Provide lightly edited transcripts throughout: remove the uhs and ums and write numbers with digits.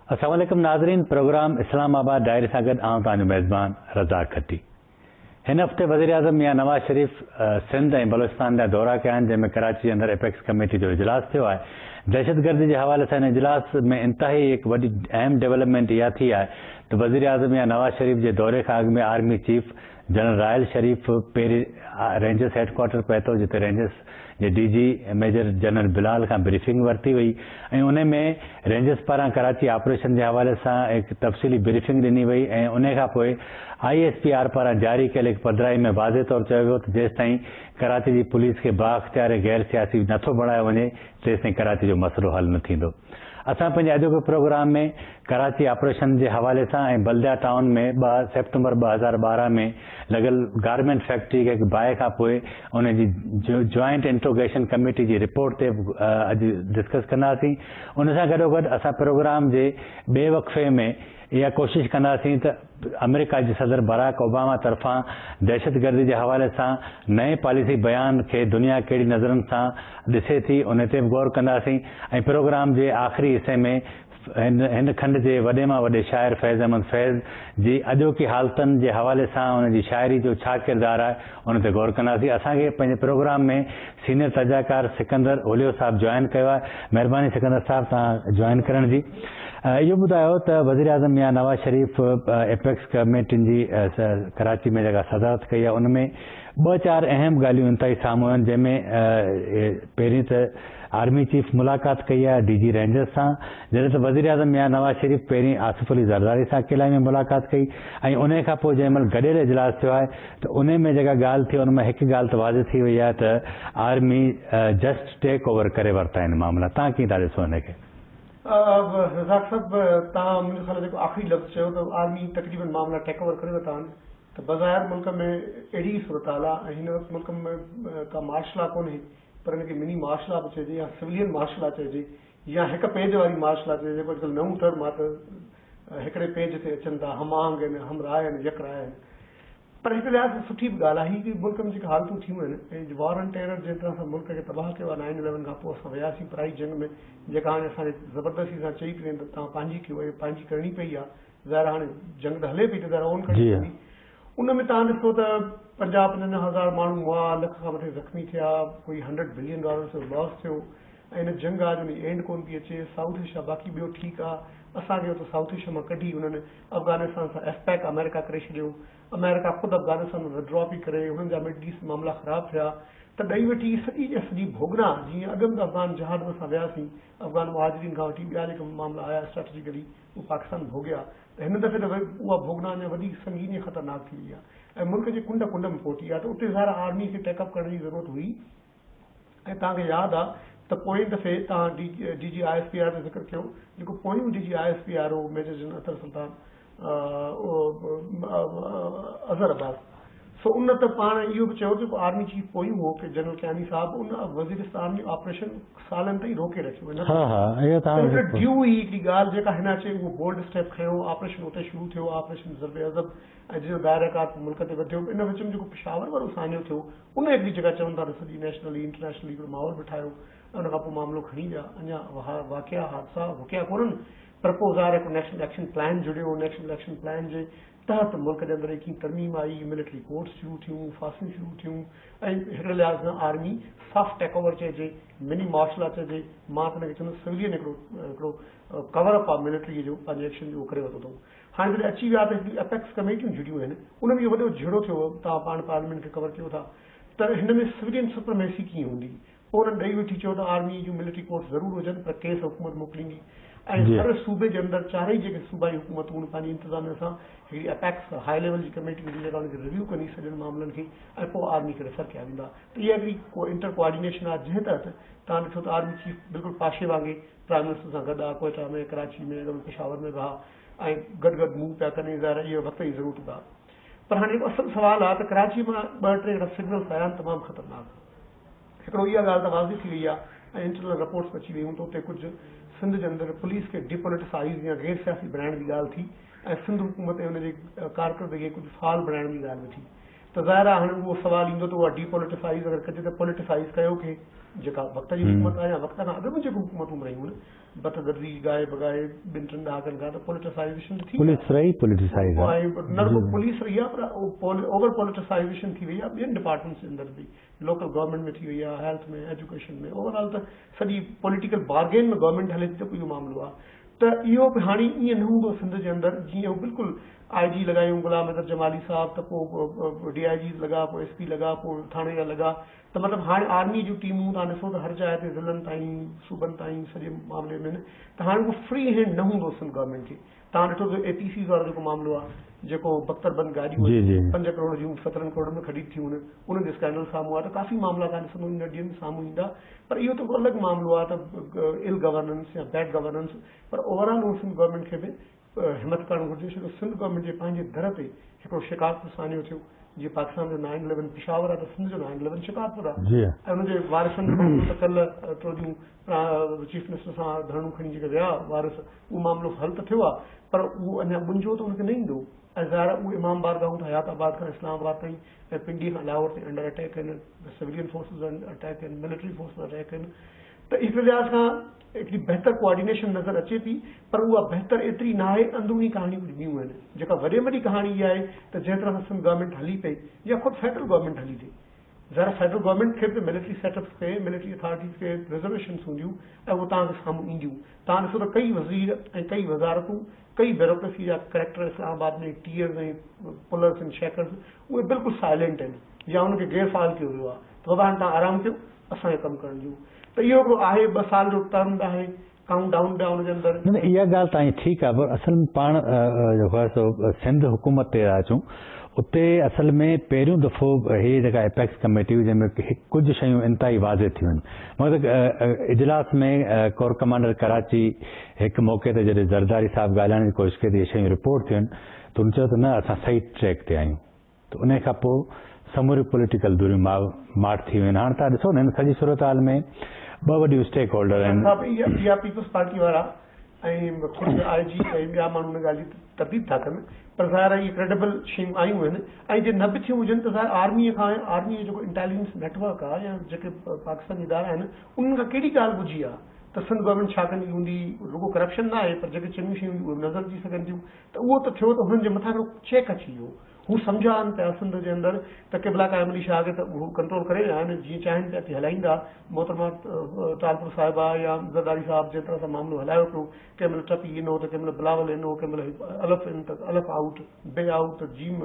अस्सलाम वालेकुम नाज़रीन, प्रोग्राम इस्लामाबाद डायरी सां गॾु आउं तव्हांजो मेज़बान रज़ाक खट्टी। हिन हफ़्ते वज़ीर आज़म मियां नवाज़ शरीफ़ सिंध ऐं बलूचिस्तान जा दौरा कया आहिनि, जंहिंमें कराची अंदरि एपेक्स कमेटी जो इजलास थियो आहे। दहशतगर्दी जे हवाले सां हिन इजलास में इंतहाई हिकु वॾी अहम डेवलपमेंट इहा थी आहे त वज़ीर आज़म मियां नवाज़ शरीफ़ जे दौरे खां अॻु में आर्मी चीफ जनरल रायल शरीफ़ पहिरीं रेंजर्स हेडक्वार्टर पहुतो, जिते रेंजर्स जे DG मेजर जनरल बिलाल खां ब्रीफिंग वरिती वई ऐं उन में रेंजर्स पारां कराची ऑपरेशन जे हवाले सां हिकु तफ़सीली ब्रीफिंग ॾिनी वई ऐं उन खां पोइ ISPR पारां जारी कयल हिकु पधिराई में वाज़े तौरु चयो वियो त जेसिताईं कराची जी पुलिस खे बाख़्तियार ऐं गैर सियासी नथो बणायो वञे तेसिताईं कराची जो मसइलो हल न थींदो। असां पंहिंजे अॼोके प्रोग्राम में कराची ऑपरेशन जे हवाले सां ऐं बल्दिया टाउन में 2 सेप्टेम्बर 2012 में लॻल गारमेंट फैक्ट्री खे हिकु बाहि खां पोइ उन जी जॉइंट इंट्रोगेशन कमेटी जी रिपोर्ट ते अॼु डिस्कस कंदासीं। उन सां गॾोगॾु असां प्रोग्राम जे ॿिए वक़फ़े में इहा कोशिशि कंदासीं त अमेरिका जे सदर बराक ओबामा तरफ़ां दहशतगर्दी जे हवाले सां नए पॉलिसी बयान खे दुनिया कहिड़ी नज़रनि सां ॾिसे थी उन ते बि गौर कंदासीं ऐं प्रोग्राम जे आख़िरी हिसे में हिन खंड जे वॾे मां वॾे शाइर फैज़ अहमद फैज़ जी अॼोकी हालतुनि जे हवाले सां उन जी शाइरी जो छा किरदारु आहे उन ते गौर कंदासीं। असांखे पंहिंजे प्रोग्राम में सीनियर तर्जाकार सिकंदर ओलियो साहब जॉइन कयो आहे। महिरबानी सिकंदर साहब तव्हां जॉइन करण जी। इहो ॿुधायो त वज़ीर आज़म मियां नवाज़ शरीफ़ एपेक्स कमेटियुनि जी कराची में जेका सदारत कई आहे उन में 2-4 अहम ॻाल्हियूं इंतहाई साम्हूं आहिनि, जंहिंमें पहिरीं त आर्मी चीफ मुलाक़ात कई आहे DG रेंजर्स सां, जॾहिं त वज़ीर आज़म मियां नवाज़ शरीफ़ पहिरीं आसिफ अली ज़रदारी सां किलाई में मुलाक़ात कई ऐं उन खां पोइ जंहिं महिल गॾियल इजलास थियो आहे त उन में जेका ॻाल्हि थी उन में हिकु ॻाल्हि त वाज़े थी वई आहे त आर्मी जस्ट टेक ओवर करे वरिता आहिनि मामला। तव्हां कीअं था ॾिसो हिनखे? रज़ाक साहब, तव्हां मुंहिंजे ख़्याल जेको आख़िरी लफ़्ज़ चयो त आर्मी तक़रीबन मामला टेक ओवर करे वरिता आहिनि, त बज़ाहिर मुल्क में अहिड़ी सूरत हाल आहे ऐं हिन वक़्तु मुल्क में का मार्शल लॉ कोन्हे, पर हिनखे मिनी मार्शल लॉ बि चइजे या सिविलियन मार्शल लॉ चइजे या हिकु पेज वारी मार्शल लॉ चइजे, जेको अॼुकल्ह नओं टर्म आहे त हिकिड़े पेज ते अचनि था, हम आहंग आहिनि, हमराय आहिनि, यकराय आहिनि। पर हिकु लिहाज़ सुठी बि ॻाल्हि आहे कि मुल्क में जेके हालतूं थियूं आहिनि ऐं वॉर एंड टेरर जंहिं तरह सां मुल्क खे तबाह कयो आहे 9/11 खां पोइ असां वियासीं पराई जंग में, जेका हाणे असांखे ज़बरदस्ती सां चई पई त तव्हां पंहिंजी कयो ऐं पंहिंजी करणी पई आहे। ज़ाहिर हाणे जंग त हले पई त ज़ाहिर ओन करणी पई। उन में तव्हां ॾिसो त 50-55 माण्हू हुआ, लख खां मथे ज़ख़्मी थिया, कोई $100 बिलियन जो लॉस थियो ऐं हिन जंग आहे जो एंड कोन थी अचे। साउथ एशिया बाक़ी ॿियो ठीकु आहे, असांखे हुते साउथ एशिया मां कढी उन्हनि अफ़गानिस्तान सां एफपैक अमेरिका करे छॾियो, अमेरिका ख़ुदि अफ़गानिस्तान में विड्रॉ बि करे, हुननि जा मिडल ईस्ट मामला ख़राब थिया त ॾेई वठी सॼी जा सॼी भोगना, जीअं अॻु में अफ़गान जहाज में असां वियासीं, अफ़गान मुहाजिरीन खां वठी ॿिया जेके मामला आया स्ट्रेटेजिकली उहे पाकिस्तान भोॻिया, त हिन दफ़े त उहा भोगना अञा वधीक संगीन ऐं ख़तरनाक थी वई आहे ऐं मुल्क जे कुंड कुंड में पहुती आहे। त उते ज़ाहिर आर्मी खे टेकअप करण जी ज़रूरत हुई ऐं तव्हांखे यादि आहे त पोएं दफ़े तव्हां DG ISPR जो ज़िक्र कयो, जेको पोयूं DG ISPR हो मेजर जनरल अतर सुल्तान अज़हर अब्बास, सो उन त पाण इहो बि चयो जेको आर्मी चीफ पोयूं हो कि जनरल कैनी साहब उन वज़ीरिस्तान में ऑपरेशन सालनि ताईं रोके रखियो। ड्यू हुई हिकिड़ी ॻाल्हि जेका हिन अचे उहो बोल्ड स्टेप खयो, ऑपरेशन उते शुरू थियो, ऑपरेशन ज़रबे अज़ब ऐं जंहिंजो दायराकार मुल्क ते वधियो। इन विच में जेको पिशावर वारो सान्यो थियो उन हिकिड़ी जॻह चवनि था त सॼी नेशनली इंटरनेशनली हिकिड़ो माहौल बि ठाहियो, उन खां पोइ मामिलो खणी विया। अञा वाक़िया हादसा रुकिया कोन्हनि, पर पोइ ज़ाहिर हिकु नेशनल एक्शन प्लान जुड़ियो। नेशनल एक्शन प्लान जे तहत मुल्क जे अंदरि की तरमीम आई, मिलिट्री कोर्ट्स शुरू थियूं, फांसियूं शुरू थियूं ऐं हिकिड़े लिहाज़ सां आर्मी सॉफ्ट टेक ओवर चइजे, मिनी मार्शल लॉ चइजे, मां त हिनखे चवंदुसि सिविलियन हिकिड़ो कवर अप आहे मिलिट्री जो, पंहिंजे एक्शन जो करे वरितो अथऊं। हाणे जॾहिं अची विया त हिकिड़ी एपेक्स कमेटियूं जुड़ियूं आहिनि, उन में इहो वॾो झेड़ो थियो, तव्हां पाण पार्लियामेंट खे कवर कयो था त हिन में सिविलियन सुपरमेसी कीअं हूंदी। पोइ उन्हनि ॾेई वेठी चयो त आर्मी जूं मिलिट्री कोर्ट्स ज़रूरु हुजनि, पर केस हुकूमत मोकिलींदी ऐं हर सूबे जे अंदरि चारई जेके सूबाई हुकूमतूं पंहिंजी इंतज़ामिया सां हिकिड़ी एपेक्स हाई लेवल जी कमेटी हूंदी जेका हुनखे रिव्यू कंदी सॼनि मामलनि खे ऐं पोइ आर्मी खे रेफर कया वेंदा। त इहा हिकिड़ी इंटर कोऑर्डिनेशन आहे जंहिं तहत तव्हां ॾिठो त आर्मी चीफ बिल्कुलु पाशे वांगुरु प्राइम मिनिस्टर सां गॾु आहे, कोयटा में, कराची में, पेशावर में रहा ऐं गॾु मूव पिया कनि। ज़ाहिर इहो वक़्त जी ज़रूरत आहे। पर हाणे जेको असुलु सुवालु आहे त कराची मां 2-3 अहिड़ा सिग्नल्स आया आहिनि तमामु ख़तरनाक। हिकिड़ो इहा ॻाल्हि त वाज़ी थी वई आहे ऐं इंटरनल रिपोर्ट्स अची वियूं त उते कुझु सिंध जे अंदरि पुलिस खे डिपोलिटिसाइज़ या गैर सियासी बणाइण जी ॻाल्हि थी ऐं सिंध हुकूमत ऐं हुनजे कारकरदगी कुझु फाल बणाइण जी ॻाल्हि बि थी। त ज़ाहिर आहे हाणे उहो सुवालु ईंदो त उहा डीपोलिटिसाइज़ अगरि कजे त पोलिटिसाइज़ कयो खे जेका वक़्त जी हुकूमत आहे या वक़्त खां अॻु में जेको हुकूमतूं रहियूं आहिनि बतगदी गाए बगाए 2-3 ॾहाकनि खां त पोलिटिसाइज़ेशन थी पुलिस रही पोलिटिसाइज़ न रुगो पुलिस रही आहे पर ओवर पोलिटिसाइज़ेशन थी वई आहे ॿियनि डिपार्टमेंट्स जे अंदरि बि लोकल गवर्नमेंट में थी वई आहे हेल्थ में एजुकेशन में ओवरऑल त सॼी पॉलिटिकल बार्गेन में गवर्नमेंट हले थी त इहो मामिलो आहे त इहो बि हाणे ईअं न हूंदो सिंध जे अंदरि जीअं बिल्कुलु IG लॻायूं गुलाम अहमद जमाली साहब त पोइ DIG लॻा पोइ SP लॻा पोइ थाणे लॻा त मतिलबु हाणे आर्मी जूं टीमूं तव्हां ॾिसो त हर जाइ ते ज़िलनि ताईं सूबनि ताईं सॼे मामले में त हाणे उहो फ्री हैंड न हूंदो सिंध गवर्नमेंट खे तव्हां ॾिठो त APC वारो जेको मामिलो आहे जेको बख्तरबंद गाॾियूं 5 करोड़ जूं 17 करोड़ में ख़रीद थियूं आहिनि उन जो स्कैंडल साम्हूं आहे त काफ़ी मामला तव्हां ॾिसंदो इन ॾींहंनि साम्हूं ईंदा पर इहो त अलॻि मामिलो आहे त इल गवर्नेंस या बैड गवर्नेंस पर ओवरऑल उहो सिंध गवर्नमेंट खे बि हिमत करणु घुरिजे छो सिंध गवर्नमेंट जे पंहिंजे दर ते हिकिड़ो शिकारपुर सानियो थियो जीअं पाकिस्तान जो 9/11 पिशावर आहे त सिंध जो 9/11 शिकारपुर आहे ऐं हुनजे वारिसनि जो त कल्ह टियों चीफ मिनिस्टर सां धरणियूं खणी जेके विया वारिस उहो मामिलो हल त थियो आहे पर उहो अञा मुंझो त हुनखे न ईंदो ऐं ज़ाहिर उहे इमाम बारगाहूं त हयाताबाद खां इस्लामाबाद ताईं ऐं पिंडी खां लाहौर ताईं अंडर अटैक आहिनि सिविलियन फोर्सिस अटैक आहिनि मिलिट्री फोर्सिस अटैक आहिनि त हिक लिहाज़ खां हिकिड़ी बहितर कोऑर्डिनेशन नज़र अचे थी पर उहा बहितर एतिरी न आहे अंदरूनी कहाणियूं कुझु ॿियूं आहिनि जेका वॾे वॾी कहाणी इहा आहे त जंहिं तरह सां गवर्नमेंट हली पई या ख़ुदि फेडरल गवर्नमेंट हली थी ज़रा फेडरल गवर्नमेंट खे बि मिलिट्री सेटअप्स खे मिलिट्री अथॉरिटीज़ खे रिजर्वेशन्स हूंदियूं ऐं उहो तव्हांखे साम्हूं ईंदियूं तव्हां ॾिसो त कई वज़ीर ऐं कई वज़ारतूं कई ब्यूरोक्रेसी जा करेक्टर इस्लामाबाद में टीयर्स ऐं पुलर्स ऐं शेकर्स उहे बिल्कुलु साइलेंट आहिनि या उनखे गैरफ़ाइल कयो वियो आहे त बाबा हाणे तव्हां आराम कयो असांखे कमु करण ॾियो त इहो हिकिड़ो आहे 2 साल जो टर्म आहे काउंट डाउन ॿिया हुनजे अंदरि न इहा ॻाल्हि तव्हांजी ठीकु आहे पर असल में पाण जेको आहे सो सिंध हुकूमत ते अचूं उते असल में पहिरियों दफ़ो इहे जेका एपेक्स कमेटी हुई जंहिंमें कुझु शयूं इंतिहाई वाज़े थियूं आहिनि मगर इजलास में कोर कमांडर कराची हिकु मौक़े ते जॾहिं ज़रदारी साहिबु ॻाल्हाइण जी कोशिशि कई त इहे शयूं रिपोर्ट थियूं आहिनि त हुन चयो त न असां सही ट्रैक ते आहियूं त उन खां पोइ समूरियूं पॉलिटिकल दूरियूं माठ थी वियूं आहिनि हाणे तव्हां ॾिसो न हिन सॼी सूरत हाल में 2 वॾियूं स्टेक होल्डर आहिनि इहा पीपल्स पार्टी वारा ऐं ख़ुदि IG ऐं ॿिया माण्हू हुन ॻाल्हि जी तबदील था कनि पर ज़ाहिर इहे क्रेडिबल शयूं आयूं आहिनि ऐं जे न बि थियूं हुजनि त ज़ाहिर आर्मीअ खां आर्मीअ जो जेको इंटेलिजेंस नेटवर्क आहे या जेके पाकिस्तानी इदारा आहिनि उन्हनि खां कहिड़ी ॻाल्हि ॿुधी आहे त सिंध गवर्नमेंट छा कंदी हूंदी रुगो करप्शन न आहे पर जेके चङियूं शयूं उहे नज़र अची सघनि थियूं त उहो त थियो त हुननि जे मथां हिकिड़ो चेक अची वियो हू सम्झा आहिनि पिया सिंध जे अंदरि त क़िबला काइमली शाह खे त हू कंट्रोल करे रहिया आहिनि जीअं चाहिनि पिया थी हलाईंदा मोहतरमा तालपुर साहिबा या ज़रदारी साहिब जे तरह सां मामिलो हलायो पियो कंहिं महिल टपी ईनो त कंहिं महिल बिलावल ईनो कंहिं महिल अलफ़ इन त अलफ़ आउट बे आउट त जीम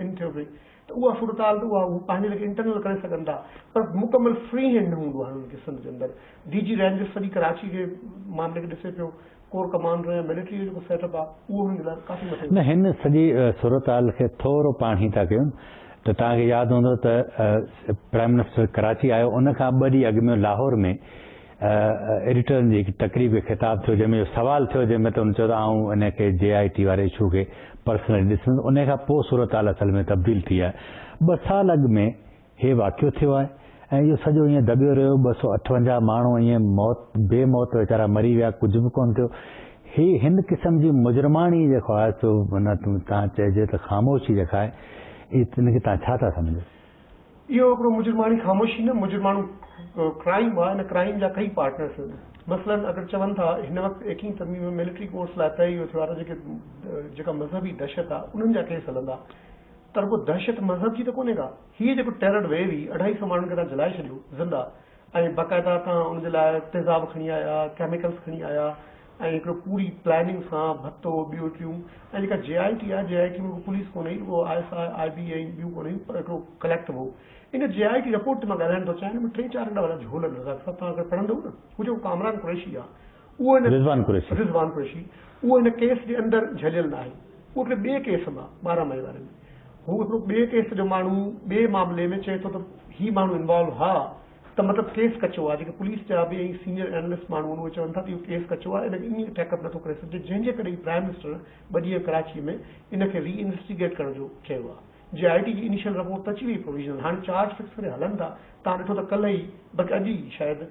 इन थियो पई त उहा सूरत हाल त उहा हू पंहिंजे लेखे इंटरनल करे सघनि था पर मुकमल फ्री हैंड न हूंदो आहे हुननि खे सिंध जे अंदरि DG रेंज सॼी कराची जे मामले खे ॾिसे पियो कोर कमांडर या मिलिट्री जो जेको सेटअप आहे उहो हुन लाइ काफ़ी मथे न हिन सॼी सूरत हाल खे थोरो पाण ई था कयूं त तव्हांखे यादि हूंदो त प्राइम मिनिस्टर कराची आयो उन खां 2 ॾींहं अॻु में लाहौर में एडिटरनि जी हिकु तक़रीब ख़िताब थियो जंहिंमें इहो सवाल थियो जंहिंमें त हुन चयो त आऊं इन खे JIT वारे इशू खे पर्सनली ॾिसंदुमि उन खां पोइ सूरत हाल असल में तब्दील थी आहे 2 साल अॻु में हे वाक़ियो थियो आहे ऐं इहो सॼो ईअं दॿियो रहियो 258 माण्हू ईअं बेमौत वीचारा मरी विया कुझु बि कोन थियो हिन क़िस्म जी मुजरमानी जेको आहे सो माना तव्हां चइजे त ख़ामोशी जेका आहे हिनखे तव्हां छा था सम्झो इहो हिकिड़ो मुजरमानी ख़ामोशी न मुजरमाणू क्राइम आहे हिन क्राइम जा कई पार्टनर्स आहिनि मसलन अगरि चवनि था हिन वक़्तु 21 तरमीम में मिलिट्री कोर्स लाइ तय इहो थियो आहे जेका मज़हबी दहशत आहे उन्हनि जा केस हलंदा त रुगो दहशत मज़हब जी त कोन्हे का हीअ जेको टेरर वेव हुई 250 माण्हुनि खे तव्हां जलाए छॾियो ज़िंदा ऐं बाक़ाइदा तव्हां हुनजे लाइ तेज़ाब खणी आया केमिकल्स खणी आया ऐं हिकिड़ो पूरी प्लानिंग सां भत्तो ॿियूं टियूं ऐं जेका JIT आहे JIT में पुलिस कोन्हे उहो ISI IB ऐं ॿियूं कोन्हे पर हिकिड़ो कलेक्ट हो इन JIT रिपोर्ट ते मां ॻाल्हाइण थो चाहियां हिन में 3-4 नंढा वॾा झोल नज़र सभु तव्हां अगरि पढ़ंदव न हू जेको कामरान कुरैशी आहे उहो रिज़वान कुरैशी उहो हिन केस जे अंदरि झलियल न आहे उहो हिकिड़े ॿिए केस मां 12 मई वारे में हू हिकिड़ो ॿिए केस जो माण्हू ॿिए मामले में चए थो त ही माण्हू इन्वॉल्व हा त मतिलबु केस कचो आहे जेके पुलिस जा बि ऐं सीनियर एनालिस्ट माण्हू उहे चवनि था त इहो केस कचो आहे इनखे ईअं टैकअप नथो करे सघिजे जंहिंजे करे प्राइम मिनिस्टर 2 ॾींहं कराची में इनखे रीइन्वेस्टिगेट करण जो चयो आहे JIT जी इनिशियल रिपोर्ट त अची वई प्रोविजनल, हाणे चार्ज फिक्स करे हलनि था। तव्हां ॾिठो त कल्ह ई बल्कि अॼु ई शायदि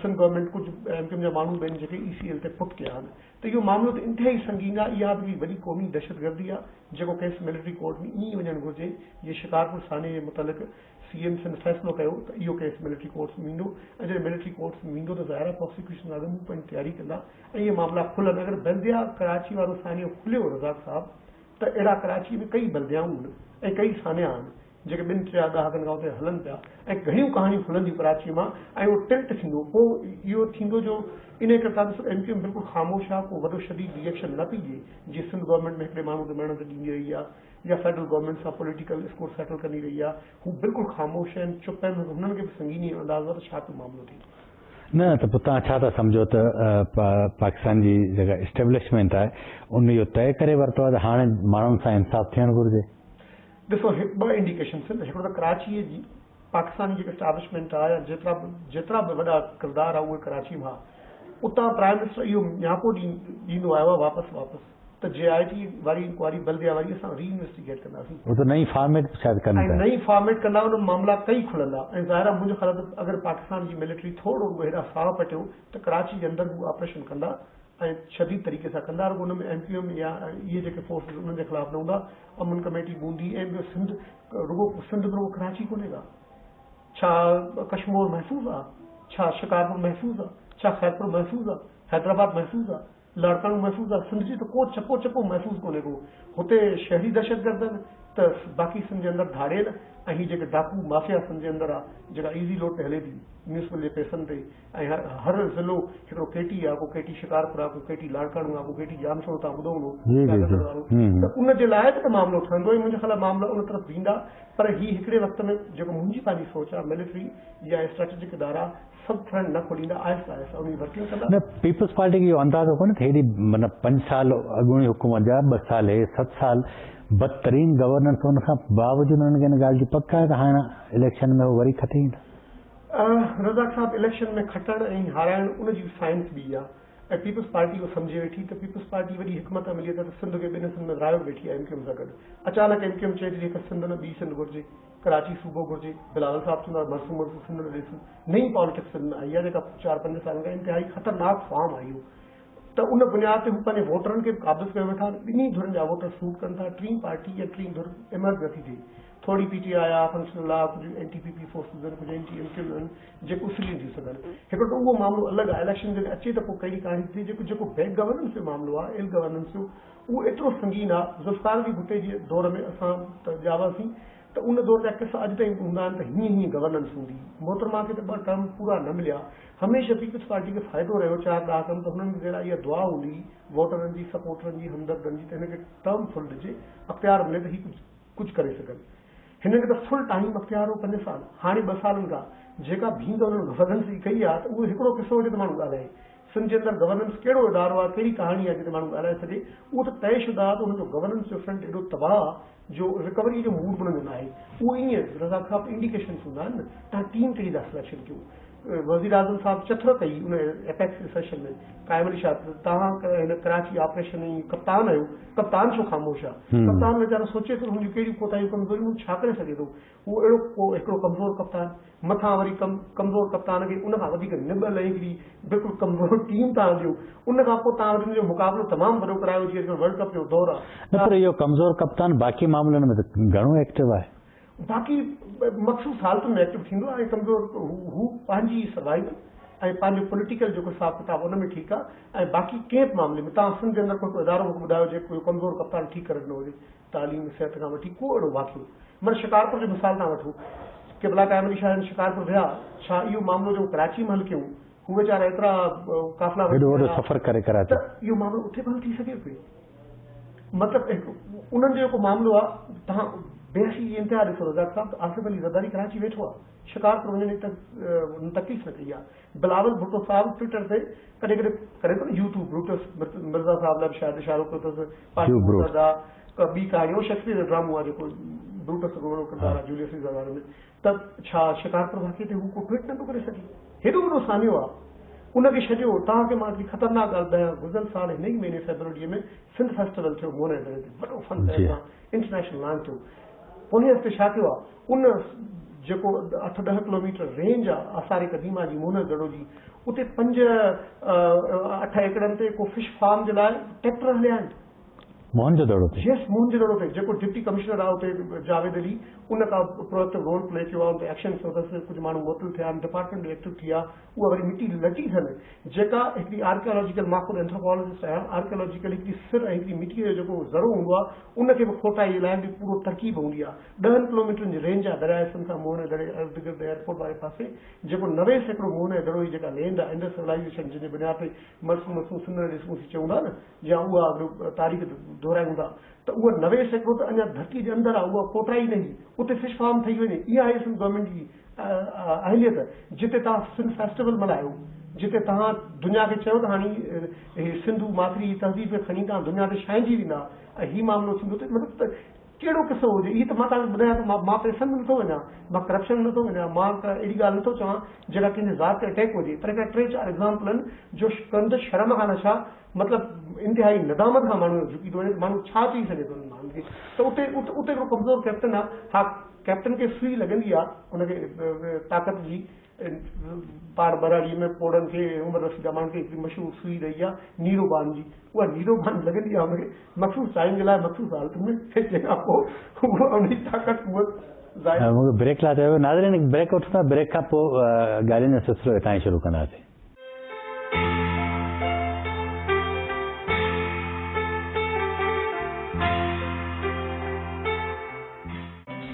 सिंध गवर्नमेंट कुझु MQM जा माण्हू ॿियनि जेके ECL ते पुट कया आहिनि, त इहो मामिलो त इंतिहाई संगीन आहे। इहा बि वॾी क़ौमी दहशतगर्दी आहे जेको केस मिलिट्री कोर्ट में ईअं वञणु घुरिजे। जीअं शिकारपुर थाने जे मुतलिक़ CM सिंध फ़ैसिलो कयो त इहो केस मिलिट्री कोर्ट्स में वेंदो, ऐं जॾहिं मिलिट्री कोर्ट्स में वेंदो त ज़ाहिर आहे प्रोसिक्यूशन वारा पंहिंजी तयारी कंदा ऐं इहे मामला खुलनि। अगरि बल्दिया कराची वारो सानियो खुलियो रज़ाक साहब, त अहिड़ा कराची में कई बल्दियाऊं आहिनि ऐं कई सानिया आहिनि जेके 2-3 ॾहाकनि खां उते हलनि पिया, ऐं घणियूं कहाणियूं खुलंदियूं कराची मां, ऐं उहो टिल्ट थींदो। पोइ इहो थींदो जो इन करे तव्हां MQM बिल्कुलु ख़ामोश आहे, को वॾो शदीद रिएक्शन न पई ॾिए जीअं सिंध गवर्नमेंट में हिकिड़े माण्हू खे मरण ते ॾींदी रही आहे या फेडरल गवर्नमेंट सां पॉलिटिकल स्कोर सेटल कंदी रही आहे। हू बिल्कुलु ख़ामोश आहिनि, चुप आहिनि। हुननि खे बि संगीनी अंदाज़ आहे त छा पियो मामिलो थिए। न त पोइ तव्हां छा था सम्झो त पाकिस्तान जी जेका इस्टेब्लिशमेंट आहे उन इहो तइ करे वरितो आहे त हाणे माण्हुनि सां इंसाफ़ थियणु घुरिजे? ॾिसो, 2 इंडिकेशन्स आहिनि। हिकिड़ो त कराचीअ जी पाकिस्तान जी जेका इस्टेब्लिशमेंट आहे, जेतिरा बि वॾा किरदार आहे उहे कराची मां, उतां प्राइम मिनिस्टर इहो न्यापो ॾींदो आयो आहे वापसि त JIT वारी इंक्वायरी बल्दिया वारी असां रीइन्वेस्टिगेट कंदासीं। वो तो नई फॉर्मेट शायदि कंदा, नई फॉर्मेट कंदा, उन मामला कई खुलंदा। ऐं ज़ाहिर आहे मुंहिंजो ख़्याल आहे अगरि पाकिस्तान जी मिलिट्री थोरो हेॾा साह पटियो त कराची जे अंदरि हू ऑपरेशन कंदा ऐं शदीद तरीक़े सां कंदा। रुॻो हुन में MQM या इहे जेके फोर्सिस उन्हनि जे ख़िलाफ़ न हूंदा। अमन कमेटी बूंदी ऐं ॿियो सिंध, रुॻो सिंध में रुॻो कराची कोन्हे का। छा कश्मीर महफ़ूज़ आहे? छा शिकारपुर महफ़ूज़ आहे? छा खैरपुर महफ़ूज़ आहे? हैदराबाद महफ़ूज़ आहे? लाड़काणू महफ़ूज़ आहे? सिंध जी त को चपो महफ़ूज़ कोन्हे को। हुते शहरी दहशतगर्द आहिनि त बाक़ी सिंध जे अंदरि धाड़ेल ऐं हीअ जेके डाकू माफ़िया सिंध जे अंदरि आहे जेका ईज़ी लोड ते हले थी म्यूनिसिपल जे पैसनि ते, ऐं हर ज़िलो हिकिड़ो केटी आहे, को केटी शिकारपुर आहे, को केटी लाड़काणू आहे, को केटी जामशोर, तव्हां ॿुधो हूंदो। त उन जे लाइ त मामिलो ठहंदो ई। मुंहिंजे ख़्याल मामला उन तरफ़ वेंदा। पर ही हिकिड़े वक़्त में जेको मुंहिंजी पंहिंजी सोच आहे, मिलिट्री या स्ट्रेटेजिक इदारा सभु फ्रंट न खोलींदा, आहिस्ता आहिस्ता उन वर्किंग कंदा। न पीपल्स पार्टी खे इहो अंदाज़ो कोन्हे त हेॾी मतिलबु 5 साल अॻूणी हुकूमत जा 2 साल 7 साल बदतरीन गवर्नेंस, हुन खां बावजूदि हुननि खे हिन ॻाल्हि जी पक आहे त हाणे इलेक्शन में उहो वरी खटी ईंदा? रज़ाक साहब, इलेक्शन में खटण ऐं हाराइण उनजी साइंस बि आहे ऐं पीपल्स पार्टी उहो सम्झे वेठी त पीपल्स पार्टी वॾी हिकमत मिली त सिंध खे ॿिनि हिसनि में रायो वेठी आहे MQM सां गॾु। अचानक MQM चए थी हिकु सिंध न ॿी सिंध घुरिजे, कराची सूबो घुरिजे। बिलावल साहब चवंदा मरसूं सिंध न ॾिसूं। नई पॉलिटिक्स सिंध में आई आहे जेका 4-5 सालनि खां इंतिहाई ख़तरनाक फॉर्म आई। त उन बुनियाद ते हू पंहिंजे वोटरनि खे क़ाबिज़ करे वेठा। ॿिन्ही धुरनि जा वोटर सूट कनि था। टीं पार्टी या टीं धुर इमर्ज नथी थिए। थोड़ी PTI आहे, फंक्शनल आहे, कुझु NTPP फोर्सिस आहिनि, कुझु NTMQ आहिनि जेके उसली थी सघनि। हिकिड़ो त उहो मामिलो अलॻि आहे। इलेक्शन जॾहिं अचे त पोइ कहिड़ी कहाणी थी। जेको बैक गवर्नेंस जो मामिलो आहे, इल गवर्नेंस जो, उहो एतिरो संगीन आहे। ज़ुल्फ़िकार अली भुट्टे जे दौर में असां त ॼावासीं त उन दौर जा किसा अॼु ताईं हूंदा आहिनि त हीअं गवर्नेंस हूंदी। मोहतरमा खे त 2 टर्म पूरा न मिलिया। हमेशह पीपल्स पार्टी खे फ़ाइदो रहियो 4 ॾहाकनि त हुननि जे लाइ इहा दुआ हूंदी वोटरनि जी, सपोर्टरनि जी, हमदर्दनि जी, त हिनखे टर्म फुल ॾिजे, अख़्तियार मिले त हीअ कुझु करे सघनि। हिन खे त फुल टाइम अख़्तियार हो 5 साल। हाणे 2 सालनि खां जेका भींग हुननि गवर्नेंस जी कई आहे त उहो हिकिड़ो किसो हुजे त माण्हू ॻाल्हाए। सिंध जे अंदरि गवर्नेंस कहिड़ो इदारो आहे, कहिड़ी कहाणी आहे जिते माण्हू ॻाल्हाए सघे। उहो त तयशुदा आहे त हुनजो गवर्नेंस जो फ्रंट एॾो तबाह आहे जो रिकवरी जो मूड हुनजो न आहे। उहो ईअं रज़ाक साहब इंडिकेशन्स हूंदा आहिनि न। तव्हां टीम कहिड़ी था सिलेक्शन कयो। वज़ीर आज़म साहब चथर कई उन एपेक्स सेशन में। कायम अली शाह तव्हां हिन कराची ऑपरेशन जी कप्तान आहियो, कप्तान छो ख़ामोश आहे? कप्तान वीचारो सोचे थो हुनजी कहिड़ी कोताहियूं कमज़ोरियूं छा करे सघे थो। उहो अहिड़ो को हिकिड़ो कमज़ोर कप्तान मथां वरी कमज़ोर कप्तान खे उन खां वधीक निबल ऐं हिकिड़ी बिल्कुलु कमज़ोर टीम तव्हां ॾियो। उन खां पोइ तव्हां वरी हुनजो मुक़ाबिलो तमामु वॾो करायो जीअं वर्ल्ड कप जो दौर आहे। पर इहो कमज़ोर कप्तान बाक़ी मामलनि में त घणो एक्टिव आहे। बाक़ी मख़सूस हालतुनि में एक्टिव थींदो आहे। कमज़ोर हू पंहिंजी सर्वाइवल ऐं पंहिंजो पॉलिटिकल जेको हिसाब किताब उन में ठीकु आहे। ऐं बाक़ी कंहिं बि मामले में तव्हां सिंध जे अंदरि कोई इदारो मूंखे ॿुधायो जेको कमज़ोर कप्तान ठीकु करे ॾिनो हुजे, तालीम सिहत खां वठी को अहिड़ो वाक़ियो। मगर शिकारपुर जी मिसाल तव्हां वठो, क़िबला कायम अली शाह शिकारपुर विया, छा इहो मामिलो जो कराची में हल कयूं, हू वीचारा एतिरा काफ़िला सफ़र करे कराची, त इहो मामिलो उते बि हल थी सघे पियो। मतिलबु उन्हनि जो जेको मामिलो आहे, तव्हां बेहसी जी इंतिहा ॾिसो रज़ाक साहब, आसिफ अली ज़रदारी कराची वेठो आहे, शिकारपुर वञण जी तकलीफ़ न कई आहे। बिलावल भुट्टो साहब ट्विटर ते कॾहिं कॾहिं करे थो न यूट्यूब ब्रूटस मिर्ज़ा साहब लाइ शायदि इशारो कयो अथसि ॿी कहाणी, शेक्सपियर जो ड्रामो आहे जेको ब्रूटस रोड़ो किरदारु आहे जूलियस ज़माने में, त छा शिकारपुर वाक़े ते हू को ट्वीट नथो करे सघे? हेॾो वॾो सानियो आहे, उनखे छॾियो। तव्हांखे मां हिकिड़ी ख़तरनाक ॻाल्हि ॿुधायां, गुज़िरियल साल हिन ई महीने फेबरवरीअ में सिंध फेस्टिवल थियो मोने ते, वॾो फन इंटरनेशनल लॉन्च थियो। उन हफ़्ते छा कयो आहे, उन जेको 8-10 किलोमीटर रेंज आहे आसारे कदीमा जी मोहन दड़ो जी, उते 5-8 एकड़नि ते को फिश फार्म जे लाइ ट्रैक्टर हलिया आहिनि। मोहन जो दड़ो यस, मोहन जो दड़ो ते जेको डिप्टी कमिश्नर आहे उते जावेद अली, उन का प्रोएक्टिव रोल प्ले कियो आहे, उते एक्शन सदस्य कुझु माण्हू मोटिल थिया आहिनि, डिपार्टमेंट एक्टिव थी आहे, उहा वरी मिटी लची थियनि, जेका हिकिड़ी आर्कियोलॉजिकल, मां खुद एंथ्रोपोलॉजिस्ट आहियां, आर्कियोलॉजिकल हिकिड़ी सिर ऐं हिकिड़ी मिटीअ जो जेको ज़रो हूंदो आहे उनखे बि खोटाई लाइ बि पूरो तरकीब हूंदी आहे। 10 किलोमीटरनि जी रेंज आहे दरियासन खां मोहन दड़े इर्द गिर्द एयरपोर्ट वारे पासे, जेको 90 सैकड़ो मोहन दड़ो जी जेका लैंड आहे इंडस सिविलाइजेशन जंहिंजे बुनियाद ते मसूं सिंध ॾिसूं चवंदा न, या उहा तारीख़ दोहिरायूं था, त उहा 90 सैकड़ो त अञा धरती जे अंदरि आहे, उहा कोटराई नहीं, उते फिश फार्म ठही वञे। इहा आहे सिंध गवर्नमेंट जी अहलियत, जिते तव्हां सिंध फेस्टिवल मल्हायो, जिते तव्हां दुनिया खे चयो त हाणे सिंधू माथिरी तहज़ीब खे खणी तव्हां दुनिया ते छांइजी वेंदा, ऐं हीउ मामिलो थींदो त मतिलबु त कहिड़ो किसो हुजे। इहा त मां तव्हांखे ॿुधायां त मां पैसनि में नथो वञा, मां करप्शन नथो वञा, मां त अहिड़ी ॻाल्हि नथो चवां जेका कंहिंजे ज़ात ते अटैक हुजे, पर हिकिड़ा 3-4 एग्ज़ाम्पल आहिनि जो कंद शर्म खां न छा मतिलबु इंतिहाई नदामत खां माण्हू झुकी थो वञे, माण्हू छा चई सघे थो माण्हुनि खे। त उते हिकिड़ो कमज़ोर कैप्टन आहे, हा कैप्टन खे सुई लॻंदी आहे, हुनखे ताक़त जी, पार बराड़ी में पोड़नि खे उमिरि रसीदा माण्हुनि खे हिकिड़ी मशहूरु सुई रही आहे नीरोबान जी, उहा नीरोबान लॻंदी आहे हुनखे मख़सूस टाइम जे लाइ मख़सूस हालत में, जंहिंखां पोइ उहा उनजी ताक़त मूंखे ब्रेक लाइ चयो। नाज़रीन ब्रेक वठूं था, ब्रेक खां पोइ ॻाल्हियुनि जो सिलसिलो हितां ई शुरू कंदासीं।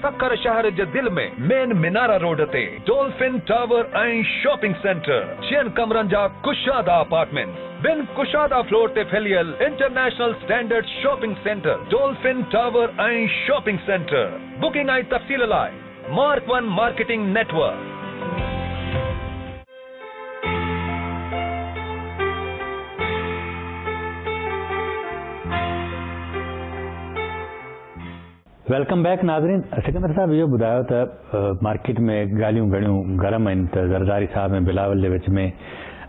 सखर शहर जे दिल में मेन मिनारा रोड ते डॉल्फिन टावर ऐं शॉपिंग सेंटर, 6 कमरनि जा कुशादा अपार्टमेंट, बिन कुशादा फ्लोर ते फैलियल international standard shopping centre Dolphin Tower ऐं शॉपिंग सेंटर। बुकिंग ऐं तफ़सील लाइ Mark 1 marketing network. Welcome back नाज़रीन। सिकंदर साहब इहो ॿुधायो त मार्केट में ॻाल्हियूं घणियूं गरम आहिनि, त ज़रदारी साहब ऐं बिलावल जे विच में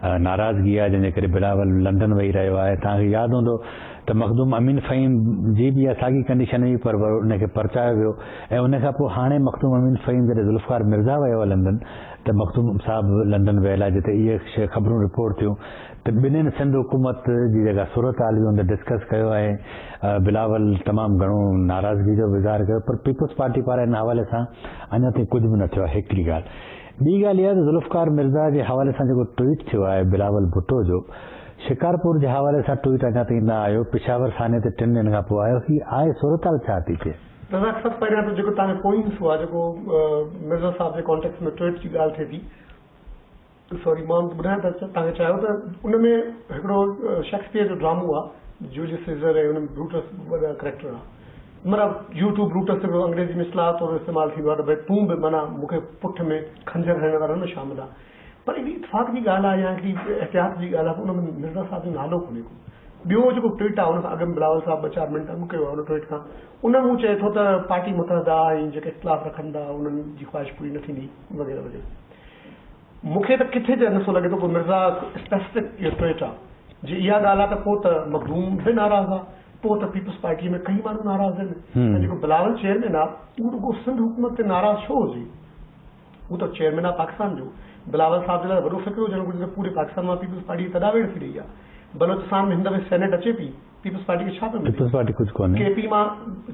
नाराज़गी आहे, जंहिंजे करे बिलावल लंडन वेही रहियो आहे। तव्हांखे यादि हूंदो त मखदूम अमीन फ़हीम जी बि इहा साॻी कंडीशन हुई, पर उनखे परचायो वियो, ऐं उनखां पोइ हाणे मखदूम अमीन फ़हीम जॾहिं ज़ुल्फ़िकार मिर्ज़ा वियो आहे लंडन, त मखदूम साहब लंडन वियल आहे, जिते इहे ख़बरूं रिपोर्ट थियूं त ॿिन्हिनि सिंध हुकूमत जी जेका सूरत हाल हुई उन डिस्कस कयो आहे। बिलावल तमामु घणो नाराज़गी जो इज़हार कयो, पर पीपल्स पार्टी पारां हिन हवाले सां अञा ताईं कुझु बि न थियो आहे। हिकिड़ी ॻाल्हि, ॿी ॻाल्हि इहा त ज़ुल्फ़िकार मिर्ज़ा जे हवाले सां जेको ट्वीट थियो आहे बिलावल भुट्टो जो, शिकारपुर जे हवाले सां ट्वीट अञा ताईं न आयो, पिशावर थाने ते 3 ॾींहंनि खां पोइ आयो। हीअ आहे सूरत हाल छा थी थिए? सभु पहिरियां त जेको तव्हांजो पॉइंट्स हुआ, जेको मिर्ज़ा साहब जे कॉन्टेक्स्ट में ट्वीट जी ॻाल्हि थिए थी, सॉरी मां ॿुधायां त तव्हांखे चाहियो त उन में हिकिड़ो शेक्सपियर जो ड्रामो आहे, जूलियस सीज़र ऐं हुन ब्रूटस वॾा करेक्टर आहे, मतिलबु यूट्यूब ब्रूटस हिकिड़ो अंग्रेजी में इस्लाह तौरु इस्तेमालु थींदो आहे त भई तूं बि माना मूंखे पुठ में खंजर हणण वारनि में शामिल आहे। पर हिकिड़ी इतफ़ाक़ जी ॻाल्हि आहे या हिकिड़ी एहतियात जी ॻाल्हि आहे, उन में मिर्ज़ा साहब जो नालो कोन्हे को। ॿियो जेको ट्वीट आहे उन खां अॻु में बिलावल साहब 2-4 मिंट अॻु कयो आहे, उन ट्वीट खां उन हू चए थो त पार्टी मुतहदा ऐं जेके इख़्तिलाफ़ रखनि था उन्हनि जी ख़्वाहिश पूरी न थींदी वग़ैरह वग़ैरह। मूंखे त किथे त नथो लॻे थो को मिर्ज़ा स्पेसिफिक इहो ट्वीट आहे। जे इहा ॻाल्हि आहे त पोइ त मखदूम बि नाराज़ आहे, पोइ त पीपल्स पार्टी में कई माण्हू नाराज़ आहिनि। जेको बिलावल चेयरमैन आहे उहो रुगो सिंध हुकूमत ते नाराज़ छो हुजे? हू त चेयरमैन आहे पाकिस्तान जो। बिलावल साहब जे लाइ वॾो फ़िक्र हुजणु घुरिजे त पूरे पाकिस्तान मां पीपल्स पार्टी तदावेड़ थी रही आहे। बलोचिस्तान में हिन दफ़े सेनेट अचे पई, पीपल्स पार्टी खे छा पियो मिले? पीपल्स पार्टी कुझु कोन्हे। केपी मां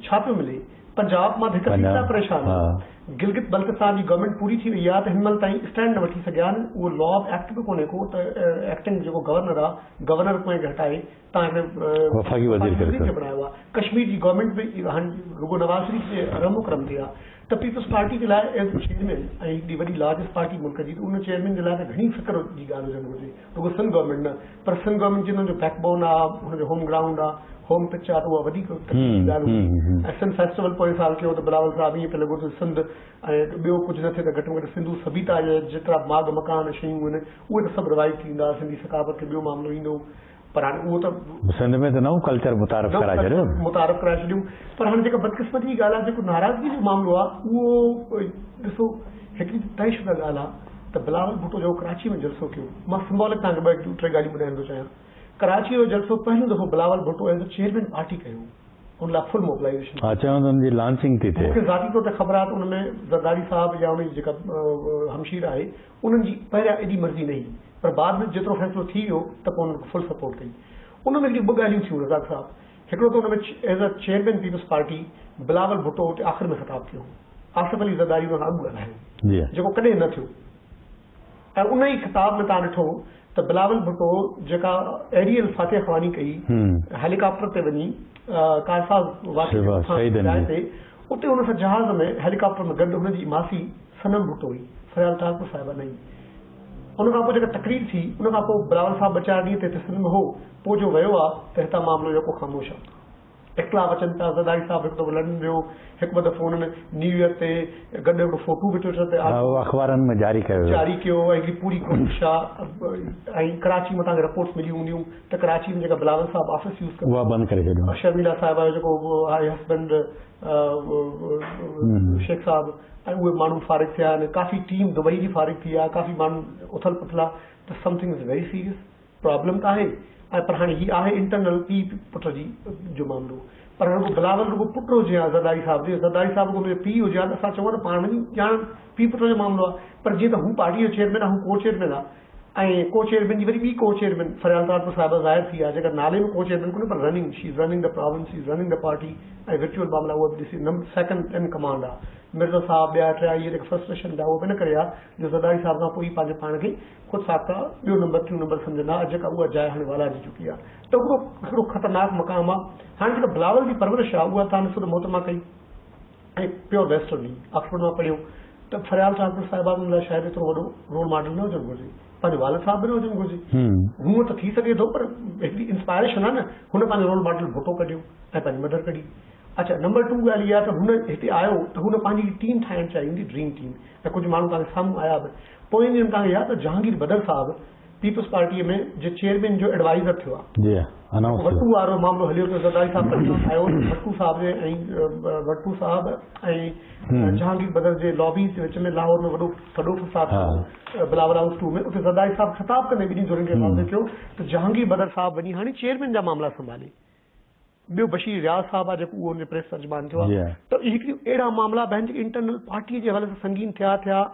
छा पियो मिले? पंजाब मां हिकु सीट परेशान आहे। गिलगित बल्तिस्तान जी गवर्नमेंट पूरी थी वई आहे त हिन महिल ताईं स्टैंड न वठी सघिया आहिनि। उहो लॉ ऑफ एक्ट बि कोन्हे को त एक्टिंग जेको गवर्नर आहे गवर्नर को हटाए तव्हांखे वज़ीर खे बनायो आहे। कश्मीर जी गवर्नमेंट बि हाणे रुगो नवाज़ शरीफ़ जे रमोक्रम ते आहे। त पीपल्स पार्टी जे लाइ एज़ चेयरमैन ऐं हिकिड़ी वॾी लार्जेस्ट पार्टी मुल्क जी, उन चेयरमैन जे लाइ त घणी फ़िक्र जी ॻाल्हि हुजणु घुरिजे। रुगो सिंध गवर्नमेंट न, पर सिंध गवर्नमेंट जी हुनजो बैकबोन आहे, हुनजो होम ग्राउंड आहे, होम पिच आहे, त उहा वधीक ॻाल्हि हुई। ऐं सिंध फेस्टिवल पोइ साल कयो त बिलावल साहब ईअं पियो लॻो त सिंध ऐं ॿियो कुझु न थिए त घटि में घटि सिंधू सभीता जा जेतिरा माग मकान शयूं आहिनि उहे त सभु रिवाइव थींदा, सिंधी सकाफ़त खे ॿियो मामिलो ईंदो। पर हाणे उहो त सिंध में त नओं कल्चर मुतारफ़ कराए छॾियूं। पर हाणे जेका बदकिस्मती जी ॻाल्हि आहे, जेको नाराज़गी जो मामिलो आहे, उहो ॾिसो हिकिड़ी तयशुदा ॻाल्हि आहे त बिलावल भुट्टो जो कराची में जलसो कयो। मां सिंबॉलिक तव्हांखे 2-3 ॻाल्हियूं ॿुधाइण थो चाहियां। कराची जो जलसो पहिरियों दफ़ो Bilawal Bhutto as a chairman party कयो। उन लाइ फुल मोबिलाइज़ेशन हुनजी लॉन्चिंग थी थिए। मूंखे ज़ाती तौर ते ख़बर आहे त उनमें ज़रदारी साहब या उनजी जेका हमशीर आहे उन्हनि जी पहिरियां एॾी मर्ज़ी न हुई, पर बाद में जेतिरो फ़ैसिलो थी वियो त पोइ उन्हनि फुल सपोर्ट कई। उनमें हिकिड़ी ॿ ॻाल्हियूं थियूं रज़ाक साहब। हिकिड़ो त उनमें as a chairman peoples party Bilawal Bhutto उते आख़िर में ख़िताब कयो, आसिफ अली ज़रदारी हुन खां अॻु ॻाल्हायो जेको कॾहिं न थियो। ऐं उन ई ख़िताब में तव्हां ॾिठो त बिलावल भुट्टो जेका एरियल फातिह ख़वानी कई हेलीकॉप्टर ते वञी कारसा ते, उते हुन सां जहाज़ में हेलीकॉप्टर में गॾु हुनजी मासी सनम भुट्टो हुई, फरियाल ठाकुर साहिबा न हुई। उन खां पोइ जेका तकरीर थी उन खां पोइ बिलावल साहब 2-4 ॾींहं ते तस्लीम हो, पोइ जो वियो आहे त हितां मामिलो जेको ख़ामोश आहे। इख़्तिलाफ़ अचनि था। ज़रदारी साहब हिकु दफ़ो लंडन वियो, हिकु ॿ दफ़ो हुननि न्यूयॉर्क ते गॾु हिकिड़ो फोटो बि ट्विटर ते अख़बारनि में जारी कयो ऐं हिकिड़ी पूरी कोशिश आहे। ऐं कराची में तव्हांखे रिपोर्ट्स मिलियूं हूंदियूं त कराची में जेका बिलावल साहब ऑफिस यूज़ कंदा उहा बंदि करे छॾियो। शर्मिला साहिबा जो जेको आहे हस्बैंड शेख साहब, ऐं उहे माण्हू फारिग थिया आहिनि, काफ़ी टीम दुबई जी फारिग थी आहे, काफ़ी माण्हू उथल पुथल आहे। त something is very serious problem त आहे। ऐं पर हाणे हीअ आहे इंटरनल पीउ पुट जी जो मामिलो। पर रुगो बिलावल रुगो पुट हुजे हा ज़रदारी साहब जो, ज़रदारी साहब को पीउ हुजे हा त असां चऊं त पाण वञी ॼाण पीउ पुट जो मामिलो आहे। पर जीअं त हू पार्टी जो चेयरमैन आहे, हू को चेयरमैन आहे, ऐं को चेयरमैन जी वरी ॿी को चेयरमैन फरियाल ठाकुर साहिबा ज़ाहिर थी आहे, जेका नाले में को चेयरमैन कोन्हे पर running, she is running the province, she is running the party. ऐं वर्चुअल मामला उहा बि ॾिसी सेकंड इन कमांड आहे। मिर्ज़ा साहब ॿिया टिया इहे जेके फ्रस्ट्रेशन था उहो बि न करे आहे जो ज़रदारी साहब खां पोइ पंहिंजे पाण खे ख़ुदि साबिता ॿियो नंबर 3 नंबर सम्झंदा, जेका उहा जाइ हाणे वाला जी चुकी आहे। त उहो हिकिड़ो ख़तरनाक मक़ाम आहे। हाणे जेका बिलावल जी परवरिश आहे उहा तव्हां ॾिसो त मोहतरमा कई ऐं प्योर वेस्टर्न हुई। ऑक्सफोर्ड मां पढ़ियो त फरियाल ठाकुर साहिबा हुन लाइ शायदि एतिरो वॾो रोल मॉडल न हुजणु घुरिजे, पंहिंजो वालिद साहब बि न हुजणु घुरिजे। हूअं त थी सघे थो पर हिकिड़ी इंस्पायरेशन आहे न, हुन पंहिंजो रोल मॉडल भुट्टो कढियो ऐं पंहिंजी मदर कढी। अच्छा, नंबर 2 ॻाल्हि इहा त हुन हिते आयो त हुन पंहिंजी टीम ठाहिणु चाहींदी, ड्रीम टीम। ऐं कुझु माण्हू तव्हांखे साम्हूं आया बि। पोइ ॾींहं तव्हांखे यादि त जहांगीर बदर साहब पीपल्स पार्टीअ में जे चेयरमैन जो एडवाइज़र थियो आहे, वट्टू वारो मामिलो हलियो त ज़रदारी साहब आयो, वट्टू साहब जे ऐं वट्टू साहब ऐं जहांगीर बदर जे लॉबीज़ जे विच में लाहौर में वॾो फसाद थियो बिलावल हाउस 2 में। उते ज़रदारी साहब ख़िताब कंदे ॿिन्ही धुरनि खे वाज़े कयो त जहांगीर बदर साहब वञी हाणे चेयरमैन जा मामला संभाले। ॿियो बशीर रियाज़ साहब आहे जेको उहो हुन प्रेस तर्जुमान थियो आहे। त हिकिड़ी अहिड़ा मामला बहन जेके इंटरनल पार्टीअ जे हवाले सां संगीन थिया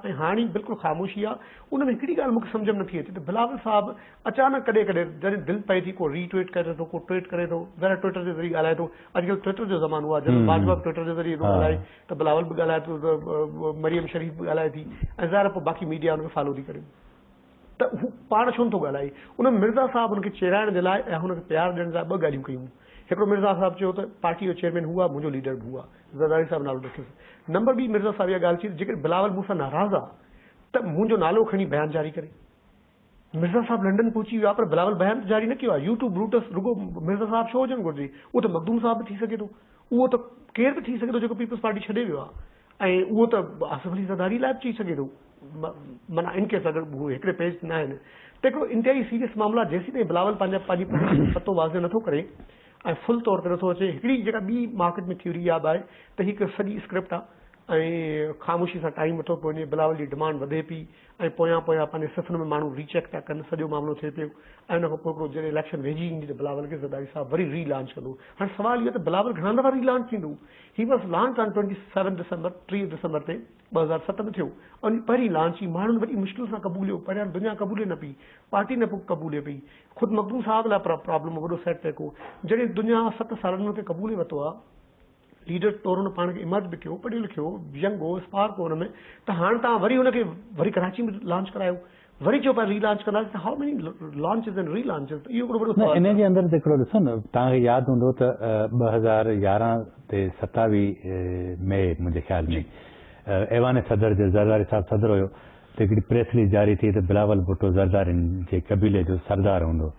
ऐं हाणे बिल्कुलु ख़ामोशी आहे। उन में हिकिड़ी ॻाल्हि मूंखे सम्झ में नथी अचे त बिलावल साहब अचानक कॾहिं कॾहिं जॾहिं दिलि पए थी को रीट्वीट करे थो, को ट्वीट करे थो, ज़रा ट्विटर जे ज़रिए ॻाल्हाए थो। अॼुकल्ह ट्विटर जो ज़मानो आहे, जॾहिं बाजवा ट्विटर जे ज़रिए थो ॻाल्हाए त बिलावल बि ॻाल्हाए थो, त मरियम शरीफ़ बि ॻाल्हाए थी, ऐं ज़ाहिर पोइ बाक़ी मीडिया हुनखे फॉलो थी करे। त हू पाण छो नथो ॻाल्हाए? उन मिर्ज़ा साहब हुनखे चेराइण जे लाइ ऐं हुनखे प्यार ॾियण लाइ 2 ॻाल्हियूं कयूं। हिकिड़ो मिर्ज़ा साहब चयो त पार्टी जो चेयरमैन हुआ, मुंहिंजो लीडर बि हुआ, ज़रदारी साहब नालो रखियोसि। नंबर 2 मिर्ज़ा साहब इहा ॻाल्हि चई जेकर बिलावल मूंसां नाराज़ आहे त मुंहिंजो नालो खणी बयानु जारी करे। मिर्ज़ा साहब लंडन पहुची वियो आहे पर बिलावल बयानु जारी न कयो आहे। यूट्यूब ब्रूटस रुगो मिर्ज़ा साहब छो हुजणु घुरिजे? उहो त मखदूम साहब बि थी सघे थो, उहो त केरु बि थी सघे थो जेको पीपल्स पार्टी छॾे वियो आहे, ऐं उहो त आसिफ अली ज़रदारी लाइ बि चई सघे थो। माना इनकेस अगरि उहो हिकिड़े पेज न आहिनि त हिकिड़ो इंतिहाई सीरियस मामलो आहे। जेसीं ताईं बिलावल पंहिंजी पतो वाज़े नथो करे ऐं फुल तौर ते नथो अचे। हिकिड़ी जेका ॿी मार्केट में थ्योरी यादि आहे त हिकु सॼी स्क्रिप्ट आहे ऐं ख़ामोशी सां टाइम वठो पियो वञे, बिलावल जी डिमांड वधे पई ऐं पोयां पंहिंजे सिफ़न में माण्हू रीचेक था कनि, सॼो मामिलो थिए पियो। ऐं हुन खां पोइ हिकिड़ो जॾहिं इलेक्शन वेझी ईंदी त बिलावल खे ज़रदारी साहब वरी रीलॉन्च कंदो। हाणे सुवाल इहो त बिलावल घणा दफ़ा रीलॉन्च थींदो? ही वॉज लॉन्च ऑन 27 डिसंबर 3 डिसंबर ते 2007 में थियो। ऐं पहिरीं लॉन्च ई माण्हुनि वॾी मुश्किल सां क़बूलियो, पहिरियां दुनिया क़बूले न पई, पार्टी न क़बूले पई, ख़ुदि मखदूम साहब लाइ प्रॉब्लम वॾो सेट थिए को। जॾहिं दुनिया 7 सालनि में क़बूले वरितो आहे, लीडर तौर हुन पाण खे इमर्ज बि कयो, पढ़ियो लिखियो, यंग हो, स्पार्क हो हुन में, त हाणे तव्हां वरी हुनखे वरी कराची में लॉन्च करायो, वरी चओ पिया रीलॉन्च कंदासीं, त हाउ मेनी लॉन्चेस एंड रीलॉन्चेस? इहो हिकिड़ो वॾो सवाल। इन जे अंदरि हिकिड़ो ॾिसो न, तव्हांखे यादि हूंदो त 2011 ते 27 मई मुंहिंजे ख़्याल में ऐवान सदर जे ज़रदारी साहब सदर हुयो त हिकिड़ी प्रेस रिलीज़ जारी थी त बिलावल भुट्टो ज़रदारियुनि जे क़बीले जो सरदार हूंदो।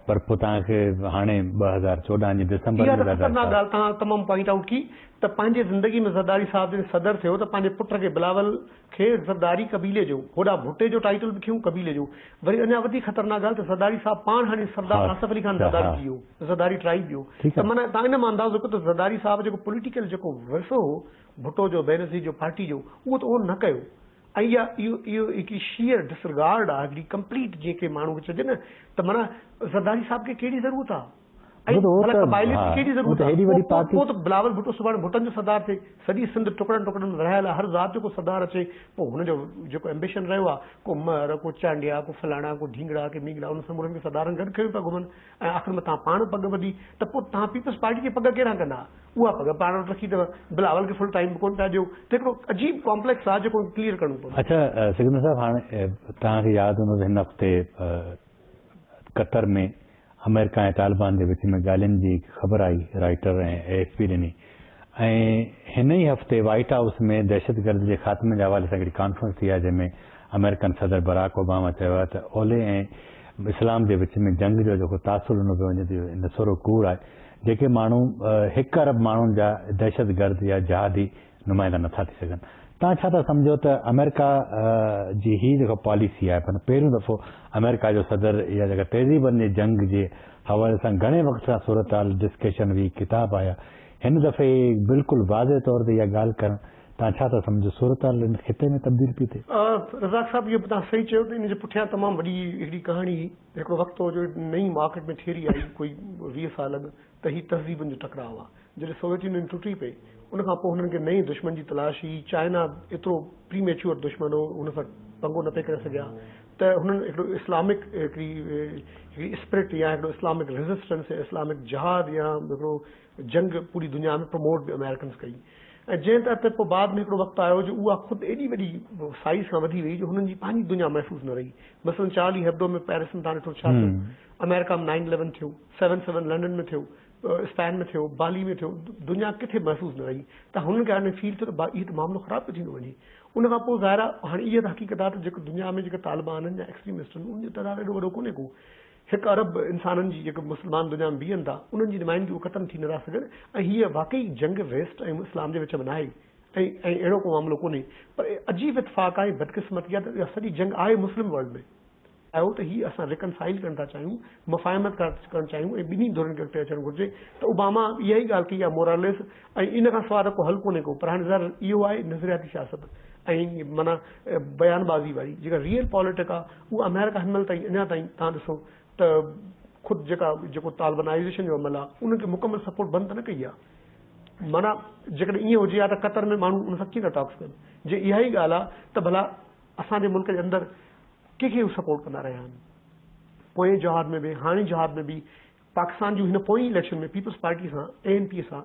पर पोइ तव्हांखे हाणे 2014 जी दिसंबर में ॻाल्हि तव्हां तमामु पॉइंट आउट की त पंहिंजे ज़िंदगी में ज़रदारी साहब जॾहिं सदर थियो त पंहिंजे पुट खे बिलावल खे ज़रदारी क़बीले जो, होॾा भुट्टे जो टाइटल बि खयूं क़बीले जो। वरी अञा वधीक ख़तरनाक ॻाल्हि त ज़रदारी साहब पाण हाणे सरदार आसिफ अली खान ज़रदारी थी वियो, ज़रदारी ट्राइब वियो। त माना तव्हां इन मां अंदाज़ो कयो त ज़रदारी साहब जेको पॉलिटिकल जेको विरसो हो भुट्टो जो, बेनज़ीर जो, पार्टी जो, उहो त उहो न कयो। ऐं इहो हिकिड़ी शेयर डिसरिगार्ड आहे, हिकिड़ी कंप्लीट जेके माण्हू चइजे न त माना ज़रदारी साहब खे कहिड़ी ज़रूरत आहे? बिलावल भुट्टो सुभाणे भुटनि जो सरदार थिए, सॼी सिंध टुकड़नि टुकड़नि में रहियल आहे, हर ज़ात जो को सरदार अचे, पोइ हुनजो जेको एम्बिशन रहियो आहे, को महर, को चांडिया, को फलाणा, को ढींगड़ा, के मींगड़ा, उन समूरनि खे सरदारनि गॾु खणी पिया घुमनि, ऐं आख़िर में तव्हां पाण पग ॿधी त पोइ तव्हां पीपल्स पार्टी खे पग केरु कंदा? उहा पग पाण वटि रखी अथव, बिलावल खे फुल टाइम कोन पिया ॾियो, त हिकिड़ो अजीब कॉम्प्लेक्स आहे जेको क्लियर करणो पवंदो। अच्छा सिकंदर साहिबु, हाणे तव्हांखे यादि हूंदो हिन हफ़्ते कतर में अमेरिका ऐं तालिबान जे विच में ॻाल्हियुनि जी ख़बर आई, राइटर ऐं AFP ॾिनी, ऐं हिन ई हफ़्ते वाइट हाउस में दहशतगर्द जे ख़ात्मे जे हवाले सां हिकिड़ी कॉन्फ्रेंस थी आहे, जंहिंमें अमेरिकन सदर बराक ओबामा चयो आहे त ओलहे ऐं इस्लाम जे विच में जंग जो जेको तासुर ॾिनो पियो वञे थो, इन सोरो कूड़ आहे, जेके माण्हू 1 अरब माण्हुनि जा दहशतगर्द या जहादी नुमाइंदा नथा थी सघनि। तव्हां छा था सम्झो त अमेरिका जी हीअ जेका पॉलिसी आहे, पर पहिरियों दफ़ो अमेरिका जो सदर इहा जेका तहज़ीबनि जी जंग जे हवाले सां घणे वक़्त खां सूरत हाल डिस्कशन हुई, किताब आया, हिन दफ़े बिल्कुलु वाज़े तौर ते इहा ॻाल्हि करणु, तव्हां छा था सम्झो सूरत हाल हिन ख़िते में तब्दील पई थिए? रज़ाक साहिबु, इहो तव्हां सही चयो त इन जे पुठियां तमामु वॾी हिकिड़ी कहाणी, हिकिड़ो वक़्तु हो जो नई मार्केट में थियरी आई कोई 20 साल अॻु, त हीअ तहज़ीबनि जो टकराव आहे। जॾहिं सोवियत यूनियन टुटी पई, उन खां पोइ हुननि खे नई दुश्मन जी तलाश हुई। चाइना एतिरो प्रीमेच्योर दुश्मन हो, हुन सां पंगो न पिया करे सघिया, त हुननि हिकिड़ो इस्लामिक हिकिड़ी स्पिरिट या हिकिड़ो इस्लामिक रेज़िस्टेंस, इस्लामिक जहाद या हिकिड़ो जंग पूरी दुनिया में प्रमोट बि अमेरिकन्स कई। ऐं जंहिं तहत पोइ बाद में हिकिड़ो वक़्तु आयो जो उहा ख़ुदि एॾी वॾी साइज़ खां वधी वई जो हुननि जी पंहिंजी दुनिया महफ़ूज़ न रही। मसलन चार्ली हेब्डो में पेरिस में तव्हां ॾिठो छा थियो, अमेरिका में 9/11 थियो, 7/7 लंडन में थियो, स्पेन में थियो, बाली में थियो, दुनिया किथे महफ़ूज़ न रही। त हुननि खे हाणे फील थियो त इहो त मामिलो ख़राबु पियो थींदो वञे। उन खां पोइ ज़ाहिर आहे हाणे इहा त हक़ीक़त आहे त जेको दुनिया में जेके तालिबान आहिनि या एक्सट्रीमिस्ट आहिनि, उनजो तदाद एॾो वॾो कोन्हे को। 1 अरब इंसाननि जी जेके मुस्लमान दुनिया में बीहनि था, उन्हनि जी नुमाइंदगी उहे ख़तमु थी नथा सघनि। ऐं हीअ वाकई जंग वेस्ट ऐं इस्लाम जे विच में नाहे, ऐं अहिड़ो को मामिलो कोन्हे। पर अजीब इतफ़ाक़ आहे, बदकिस्मती आहे त इहा सॼी जंग आहे मुस्लिम वर्ल्ड में आयो, त हीअ असां रिकनसाइल करणु था चाहियूं, मुफ़ाहिमत करणु चाहियूं, ऐं ॿिन्ही धुरनि खे अॻिते अचणु घुरिजे। त ओबामा इहा ई ॻाल्हि कई आहे मोरालेस, ऐं इन खां सवाइ को हल कोन्हे को। पर हाणे ज़र इहो आहे नज़रियाती सियासत ऐं माना बयानबाज़ी वारी जेका रियल पॉलिटिक आहे, उहा अमेरिका हिन महिल ताईं अञा ताईं तव्हां ॾिसो त ख़ुदि जेको तालिबानाइज़ेशन जो अमल आहे, उनखे मुकमल सपोर्ट बंदि न कई आहे। माना जेकॾहिं ईअं हुजे हा त कतर में माण्हू उन सां कीअं था टॉक्स कनि। जे इहा ई ॻाल्हि आहे त भला असांजे मुल्क जे अंदरि कंहिंखे सपोर्ट कंदा रहिया आहिनि। पोएं जहाद में बि, हाणे जहाद में बि, पाकिस्तान जूं हिन पोएं इलेक्शन में पीपल्स पार्टी सां, ANP सां,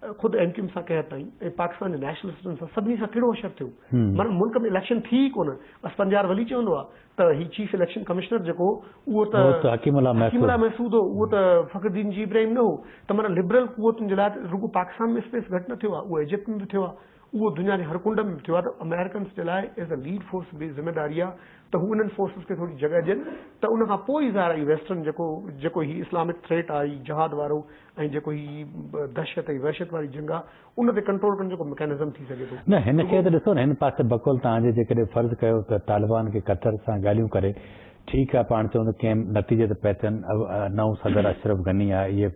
ख़ुदि MQM सां कंहिं ताईं, ऐं पाकिस्तान जे नेशनलिस्टनि सां, सभिनी सां कहिड़ो असरु थियो। माना मुल्क में इलेक्शन थी ई कोन। असफंजार वली चवंदो आहे त ही चीफ इलेक्शन कमिश्नर जेको उहो त हकीमुल्लाह महसूद हो, उहो त फ़खरुद्दीन जी इब्राहिम न हो। त माना लिबरल कुवतुनि जे लाइ रुगो पाकिस्तान में स्पेस घटि न थियो आहे, उहो इजिप्ट में बि थियो आहे, उहो दुनिया जे हर कुंड में थियो आहे। त अमेरिकन्स जे लाइ एज़ अ लीड फोर्स बि ज़िम्मेदारी आहे त हू उन्हनि फोर्सिस खे थोरी जॻह ॾियनि। त उन खां पोइ ज़ाहिर आहे वेस्टर्न जेको ही इस्लामिक थ्रेट आहे, जहाद वारो, ऐं जेको ही दहशत ऐं वहशत वारी जंग आहे, उन ते कंट्रोल करण जेको मैकेनिज़म थी सघे थो। न हिन खे त ॾिसो न, हिन पासे बकुल तव्हांजे जेकॾहिं फ़र्ज़ु कयो त तालिबान खे कतर सां ॻाल्हियूं करे, ठीकु आहे, पाण चऊं त कंहिं नतीजे ते पहुचनि, नओं सदर अशरफ गनी आहे इहे,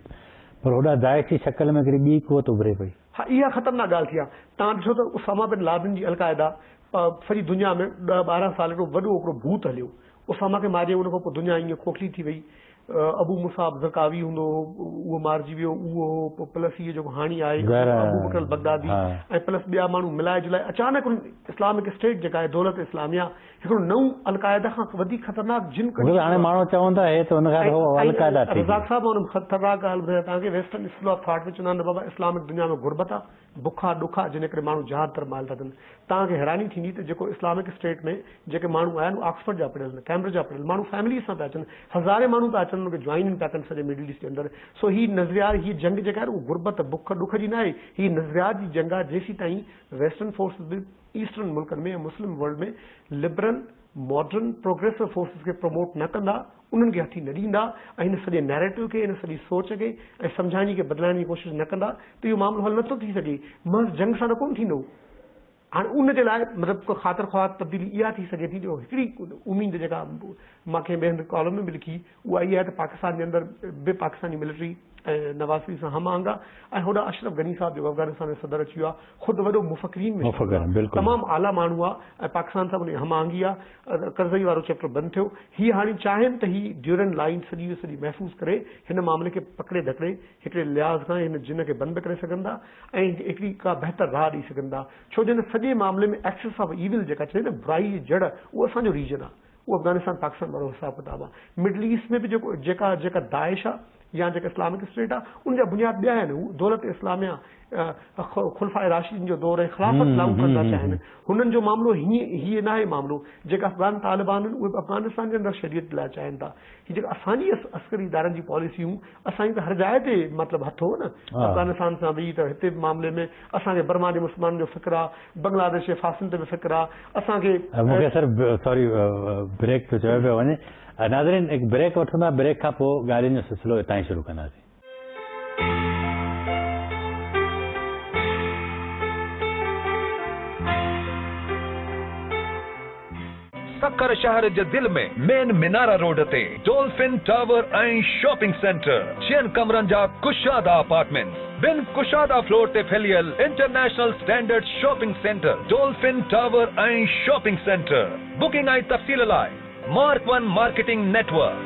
पर होॾा दाइश जी शक्ल में हिकिड़ी ॿी कुवत उभरे पई। हा, इहा ख़तरनाक ॻाल्हि थी आहे। तव्हां ॾिसो त उसामा बिन लादेन जी अलक़ाइदा सॼी दुनिया में 10-12 साल हिकिड़ो वॾो हिकिड़ो भूत हलियो। उसामा खे मारियो, उन खां पोइ दुनिया ईअं खोखली थी वई। अबू मुसाब ज़रकावी हूंदो हो, उहो मारिजी वियो, उहो हो, प्लस इहे जेको हाणी आहे अबू बकर बगदादी, ऐं प्लस ॿिया माण्हू मिलाए जुलाए अचानक इस्लामिक स्टेट जेका आहे दौलत इस्लामिया हिकिड़ो नओं अलक़ाइदा खां वधीक ख़तरनाक जिन हाणे माण्हू चवंदा रज़ाक साहिब हुन ख़तरनाक ॻाल्हि ॿुधायो तव्हांखे। वेस्टर्न स्कूल ऑफ थॉट में चवंदा आहिनि बाबा इस्लामिक दुनिया में गुरबत आहे, बुखा ॾुख आहे, जिन करे माण्हू जहाद तरफ़ माइल था थियनि। तव्हांखे हैरानी थींदी त जेको इस्लामिक स्टेट में जेके माण्हू आया आहिनि ऑक्सफर्ड जा पढ़ियल, कैम्ब्रिज जा पढ़ियल माण्हू फैमिली सां पिया अचनि, हज़ारे माण्हू पिया अचनि, उनखे ज्वाइन पिया कनि सॼे मिडल ईस्ट जे अंदरि। सो ही नज़रिया, ही जंग जेका आहे उहो गुरबत बुख ॾुख जी न आहे, ही नज़रियात जी जंग आहे। जेसीं ताईं वेस्टर्न फोर्सिस बि ईस्टर्न मुल्कनि में या मुस्लिम वर्ल्ड में लिबरल मॉडर्न प्रोग्रेसिव फोर्सिस खे प्रमोट न कंदा, उन्हनि खे हथी न ॾींदा, ऐं हिन सॼे नैरेटिव खे, हिन सॼी सोच खे ऐं सम्झाइणी खे बदिलाइण जी कोशिशि न कंदा, त इहो मामिलो हल नथो थी सघे। महज़ जंग सां त कोन थींदो। हाणे उन जे लाइ मतिलबु ख़ातिर ख़्वाह तब्दीली इहा थी सघे थी जो हिकिड़ी उमेद जेका मां कंहिं ॿिए हंधि कॉलम में बि लिखी, उहा इहा आहे त पाकिस्तान जे अंदरि बि पाकिस्तानी मिलिट्री ऐं नवाज़ शरीफ़ सां हम आहंग आहे। ऐं होॾा अशरफ गनी साहिब जेको अफ़गानिस्तान जो सदर अची वियो आहे, ख़ुदि वॾो मुफ़क़रीन में तमामु आला माण्हू आहे ऐं पाकिस्तान सां उन हम आहंगी आहे। करज़ई वारो चैप्टर बंदि थियो। हीअ हाणे चाहिनि त ही ड्यूरेंट लाइन सॼी महफ़ूज़ करे हिन मामले खे पकड़े धकड़े हिकिड़े लिहाज़ खां हिन जिन खे बंदि करे सघनि था ऐं हिकिड़ी का बहितर राह ॾेई सघनि था। छो जो हिन सॼे मामले में एक्सेस ऑफ ईविल जेका चए न, बुराई जी जड़, उहो असांजो रीजन आहे, उहो अफ़गानिस्तान पाकिस्तान वारो हिसाब किताब आहे। मिडल ईस्ट में बि जेका दाइश आहे या जेका इस्लामिक स्टेट आहे, उनजा बुनियाद ॿिया आहिनि। हू दौलत इस्लामिया खुलफाए राशिदीन जो दौर ऐं ख़िलाफ़त लागू करणु था चाहिनि। हुननि जो मामिलो हीअ न आहे मामिलो। जेका अफ़गान तालिबान आहिनि उहे अफ़गानिस्तान जे अंदरि शरीयत लाइ चाहिनि था। हीअ जेका असांजी अस्करी इदारनि जी पॉलिसियूं, असांजी त हर जाइ ते मतिलबु हथ हो न, अफ़गानिस्तान सां बि त हिते मामले में असांखे बर्मा जे मुस्लमाननि जो फ़िक्र आहे, बांग्लादेश जे फासिन ते बि फ़िक्र आहे। असांखे ब्रेक पियो चयो पियो वञे। नाज़रीन, हिकु ब्रेक वठंदा, ब्रेक खां पोइ ॻाल्हियुनि जो सिलसिलो हितां ई शुरू कंदासीं। सक्कर शहर जे दिल में मेन मिनारा रोड ते डॉल्फिन टावर ऐं शॉपिंग सेंटर, 6 कमरनि जा कुशादा अपार्टमेंट्स, बिन कुशादा फ्लोर ते फैलियल international standard shopping centre Dolphin Tower ऐं शॉपिंग सेंटर। बुकिंग ऐं तफ़सील लाइ मार्क 1 मार्केटिंग नेटवर्क।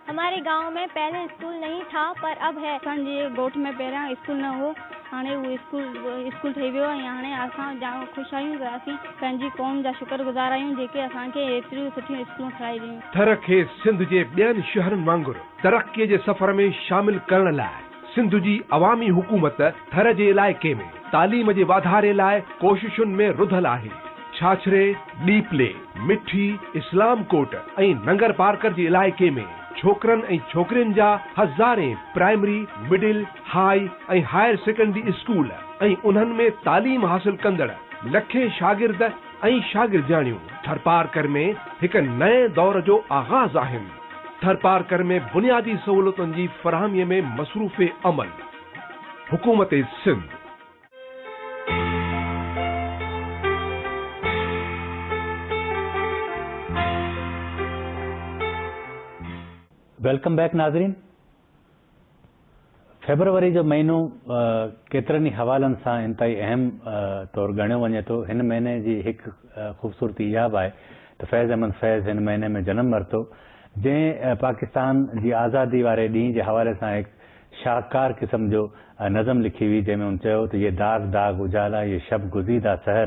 हमारे गांव में पहले स्कूल नहीं था पर अब है। असांजे ॻोठ में पहिरियां स्कूल न हो, हाणे उहो स्कूल ठही वियो ऐं हाणे असां जाम ख़ुशि आहियूं त असीं पंहिंजी क़ौम जा शुक्रगुज़ार आहियूं जेके असांखे एतिरियूं सुठियूं स्कूलूं ठाहे ॾियूं। थर खे सिंध जे ॿियनि शहरनि वांगुरु तरक़ीअ जे सफ़र में शामिल करण लाइ सिंध जी अवामी हुकूमत थर जे इलाइक़े में तालीम जे वाधारे लाइ कोशिशुनि में रुधल आहे। छाछरे, डीपले, मिठी, इस्लाम कोट ऐं नंगर पार्कर जे इलाइक़े में छोकरनि ऐं छोकिरियुनि जा हज़ारे प्राइमरी, मिडिल, हाई ऐं हायर सेकेंडरी स्कूल ऐं उन्हनि में तालीम हासिल कंदड़ लखे शागिर्द ऐं शागिर्दियाणियूं थरपारकर में हिकु नए दौर जो आगाज़ आहिनि। थरपारकर में बुनियादी सहूलतुनि जी फराहमीअ में मसरूफ़ अमल। हुकूमत सिंध। वेलकम बैक नाज़रीन। फेबरवरी जो महीनो केतिरनि ई हवालनि सां इंतहाई अहम तौरु ॻणियो वञे थो। हिन महीने जी हिकु ख़ूबसूरती इहा बि आहे त फैज़ अहमद फैज़ हिन महीने में जनमु वरितो, जंहिं पाकिस्तान जी आज़ादी वारे ॾींहं जे हवाले सां हिकु शाहकार क़िस्म जो नज़म लिखी हुई, जंहिंमें हुन चयो त ये दाग दाग उजाला, ये शब गुज़ीदा सहर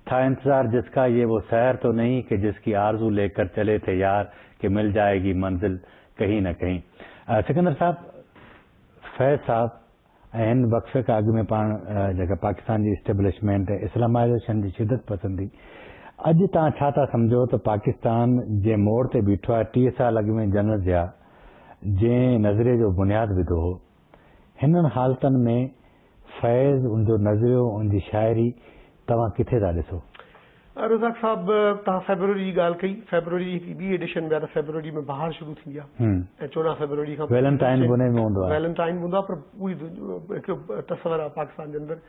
था इंतज़ार जिसका, ये वो सहर तो नहीं कि जिसकी आरजू लेकर चले थे यार कि मिल जाएगी मंजिल कहीं न कहीं। सिकंदर साहब, फैज़ साहब ऐं हिन वक़्फ़े खां अॻु में पाण जेका पाकिस्तान जी इस्टेब्लिशमेंट इस्लामाइज़ेशन जी शिदत पसंदी, अॼु तव्हां छा था सम्झो त पाकिस्तान जे मोड़ ते बीठो आहे 30 साल अॻु में जनम ज़िया जंहिं नज़रिए जो बुनियादु विधो हो, हिननि हालतुनि में फैज़, उनजो नज़रियो, उनजी शाइरी तव्हां किथे था ॾिसो? रज़ाक साहब, तव्हां फेबरवरी जी ॻाल्हि कई। फेबरवरी जी ॿी एडिशन में आहे त फेबरवरी में बहार शुरू थींदी आहे ऐं 14 फेबरवरी खां वैलेंटाइन हूंदो आहे। वैलेंटाइन हूंदो आहे, पर पूरी हिकिड़ो तस्वर आहे पाकिस्तान जे अंदरि।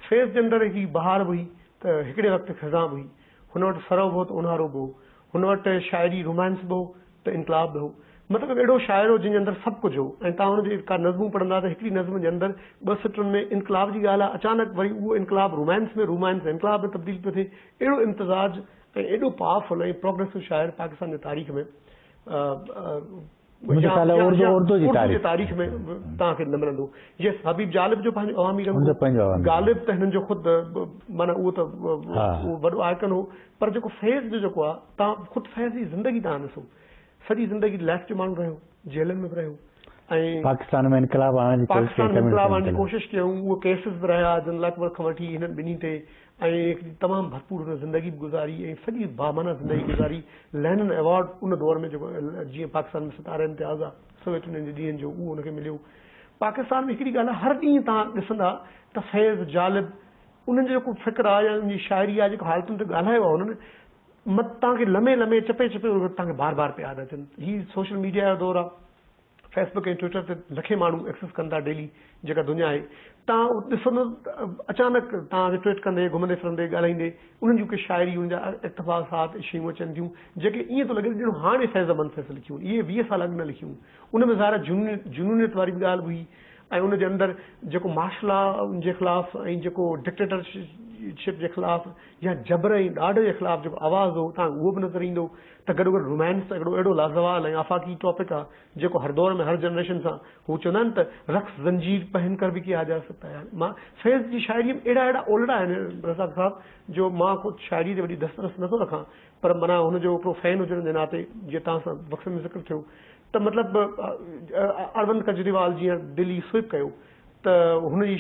फैज़ जे अंदरि हिकिड़ी बहार बि हुई त हिकिड़े वक़्तु ख़ज़ां बि हुई। हुन वटि सरव बि हो त उन्हारो बि हो। हुन वटि शाइरी रोमांस बि हो त इनकलाब बि हो। मतिलबु अहिड़ो शाइर हो जंहिंजे अंदरि सभु कुझु हो। ऐं तव्हां हुनजी का नज़मूं पढ़ंदा त हिकिड़ी नज़म जे अंदरि 2 सिटुनि में इनकलाब जी ॻाल्हि आहे, अचानक वरी उहो इनकलाब रोमांस में, रोमांस इनकलाब में तब्दील पियो थिए। अहिड़ो इम्तिज़ाज ऐं एॾो पावरफुल ऐं प्रोग्रेसिव शाइर पाकिस्तान जी तारीख़ में उर्दू जी तारीख़ में तव्हांखे न मिलंदो। यस, हबीब जालिब जो पंहिंजो अवामी रंग, गालिब त हिननि जो ख़ुदि माना उहो त उहो वॾो आइकन हो, पर जेको फैज़ जो जेको आहे, तव्हां ख़ुदि फैज़ जी ज़िंदगी तव्हां ॾिसो, सॼी ज़िंदगी लेफ्ट जो माण्हू रहियो, जेलनि में बि रहियो ऐं पाकिस्तान में इनकलाब आणण जी कोशिशि कयूं। उहो केसिस बि रहिया जन लाकबर खां वठी हिननि ॿिन्ही ते, ऐं हिकिड़ी तमामु भरपूर हुन ज़िंदगी बि गुज़ारी ऐं सॼी बामाना ज़िंदगी गुज़ारी। लैनिन अवार्ड उन दौर में जेको जीअं पाकिस्तान में सितारे इम्तियाज़ आहे सोवियत यूनियन जे ॾींहंनि जो, उहो हुनखे मिलियो। पाकिस्तान में हिकिड़ी ॻाल्हि आहे, हर ॾींहुं तव्हां ॾिसंदा त फैज़, जालिब, उन्हनि जो जेको फ़िक्र आहे या उनजी शाइरी आहे, जेको हालतुनि ते ॻाल्हायो आहे उन्हनि, तव्हांखे लम्हे लम्हे चपे चपे तव्हांखे बार बार पिया यादि अचनि। हीअ सोशल मीडिया जो दौरु आहे, फेसबुक ऐं ट्विटर ते लखे माण्हू एक्सेस कनि था डेली जेका दुनिया आहे तव्हां ॾिसंदो अचानक तव्हांखे ट्वीट कंदे घुमंदे फिरंदे ॻाल्हाईंदे उन्हनि जूं के शाइरी उन जा इक़्तिबासात शयूं अचनि थियूं जेके ईअं थो लॻे ॼण हाणे फैज़मंद फैज़ लिखियूं इहे 20 साल अॻु न लिखियूं उन में ज़ाहिर जुनूनियत वारी बि ॻाल्हि हुई ऐं उनजे अंदरि जेको मार्शल लॉ जे ख़िलाफ़ ऐं जेको डिक्टेटरशिप जे ख़िलाफ़ या जबर ऐं ॾाढ जे ख़िलाफ़ जेको आवाज़ हो तव्हांखे उहो बि नज़र ईंदो त गॾोगॾु रोमांस हिकिड़ो अहिड़ो लाज़वाल ऐं आफ़ाक़ी टॉपिक आहे जेको हर दौर में हर जनरेशन सां हू चवंदा आहिनि त रक़्स ज़ंजीर पहन कर बि किया जा सकता है मां फैज़ जी शाइरी में अहिड़ा ओलड़ा आहिनि रज़ाक साहब जो मां कुझु शाइरी ते वॾी दस्तरस नथो रखां पर माना हुनजो हिकिड़ो फैन हुजण जे नाते जीअं तव्हां सां वक़्त में ज़िक्र थियो त मतिलबु अरविंद केजरीवाल जीअं दिल्ली स्वीप कयो त हुनजी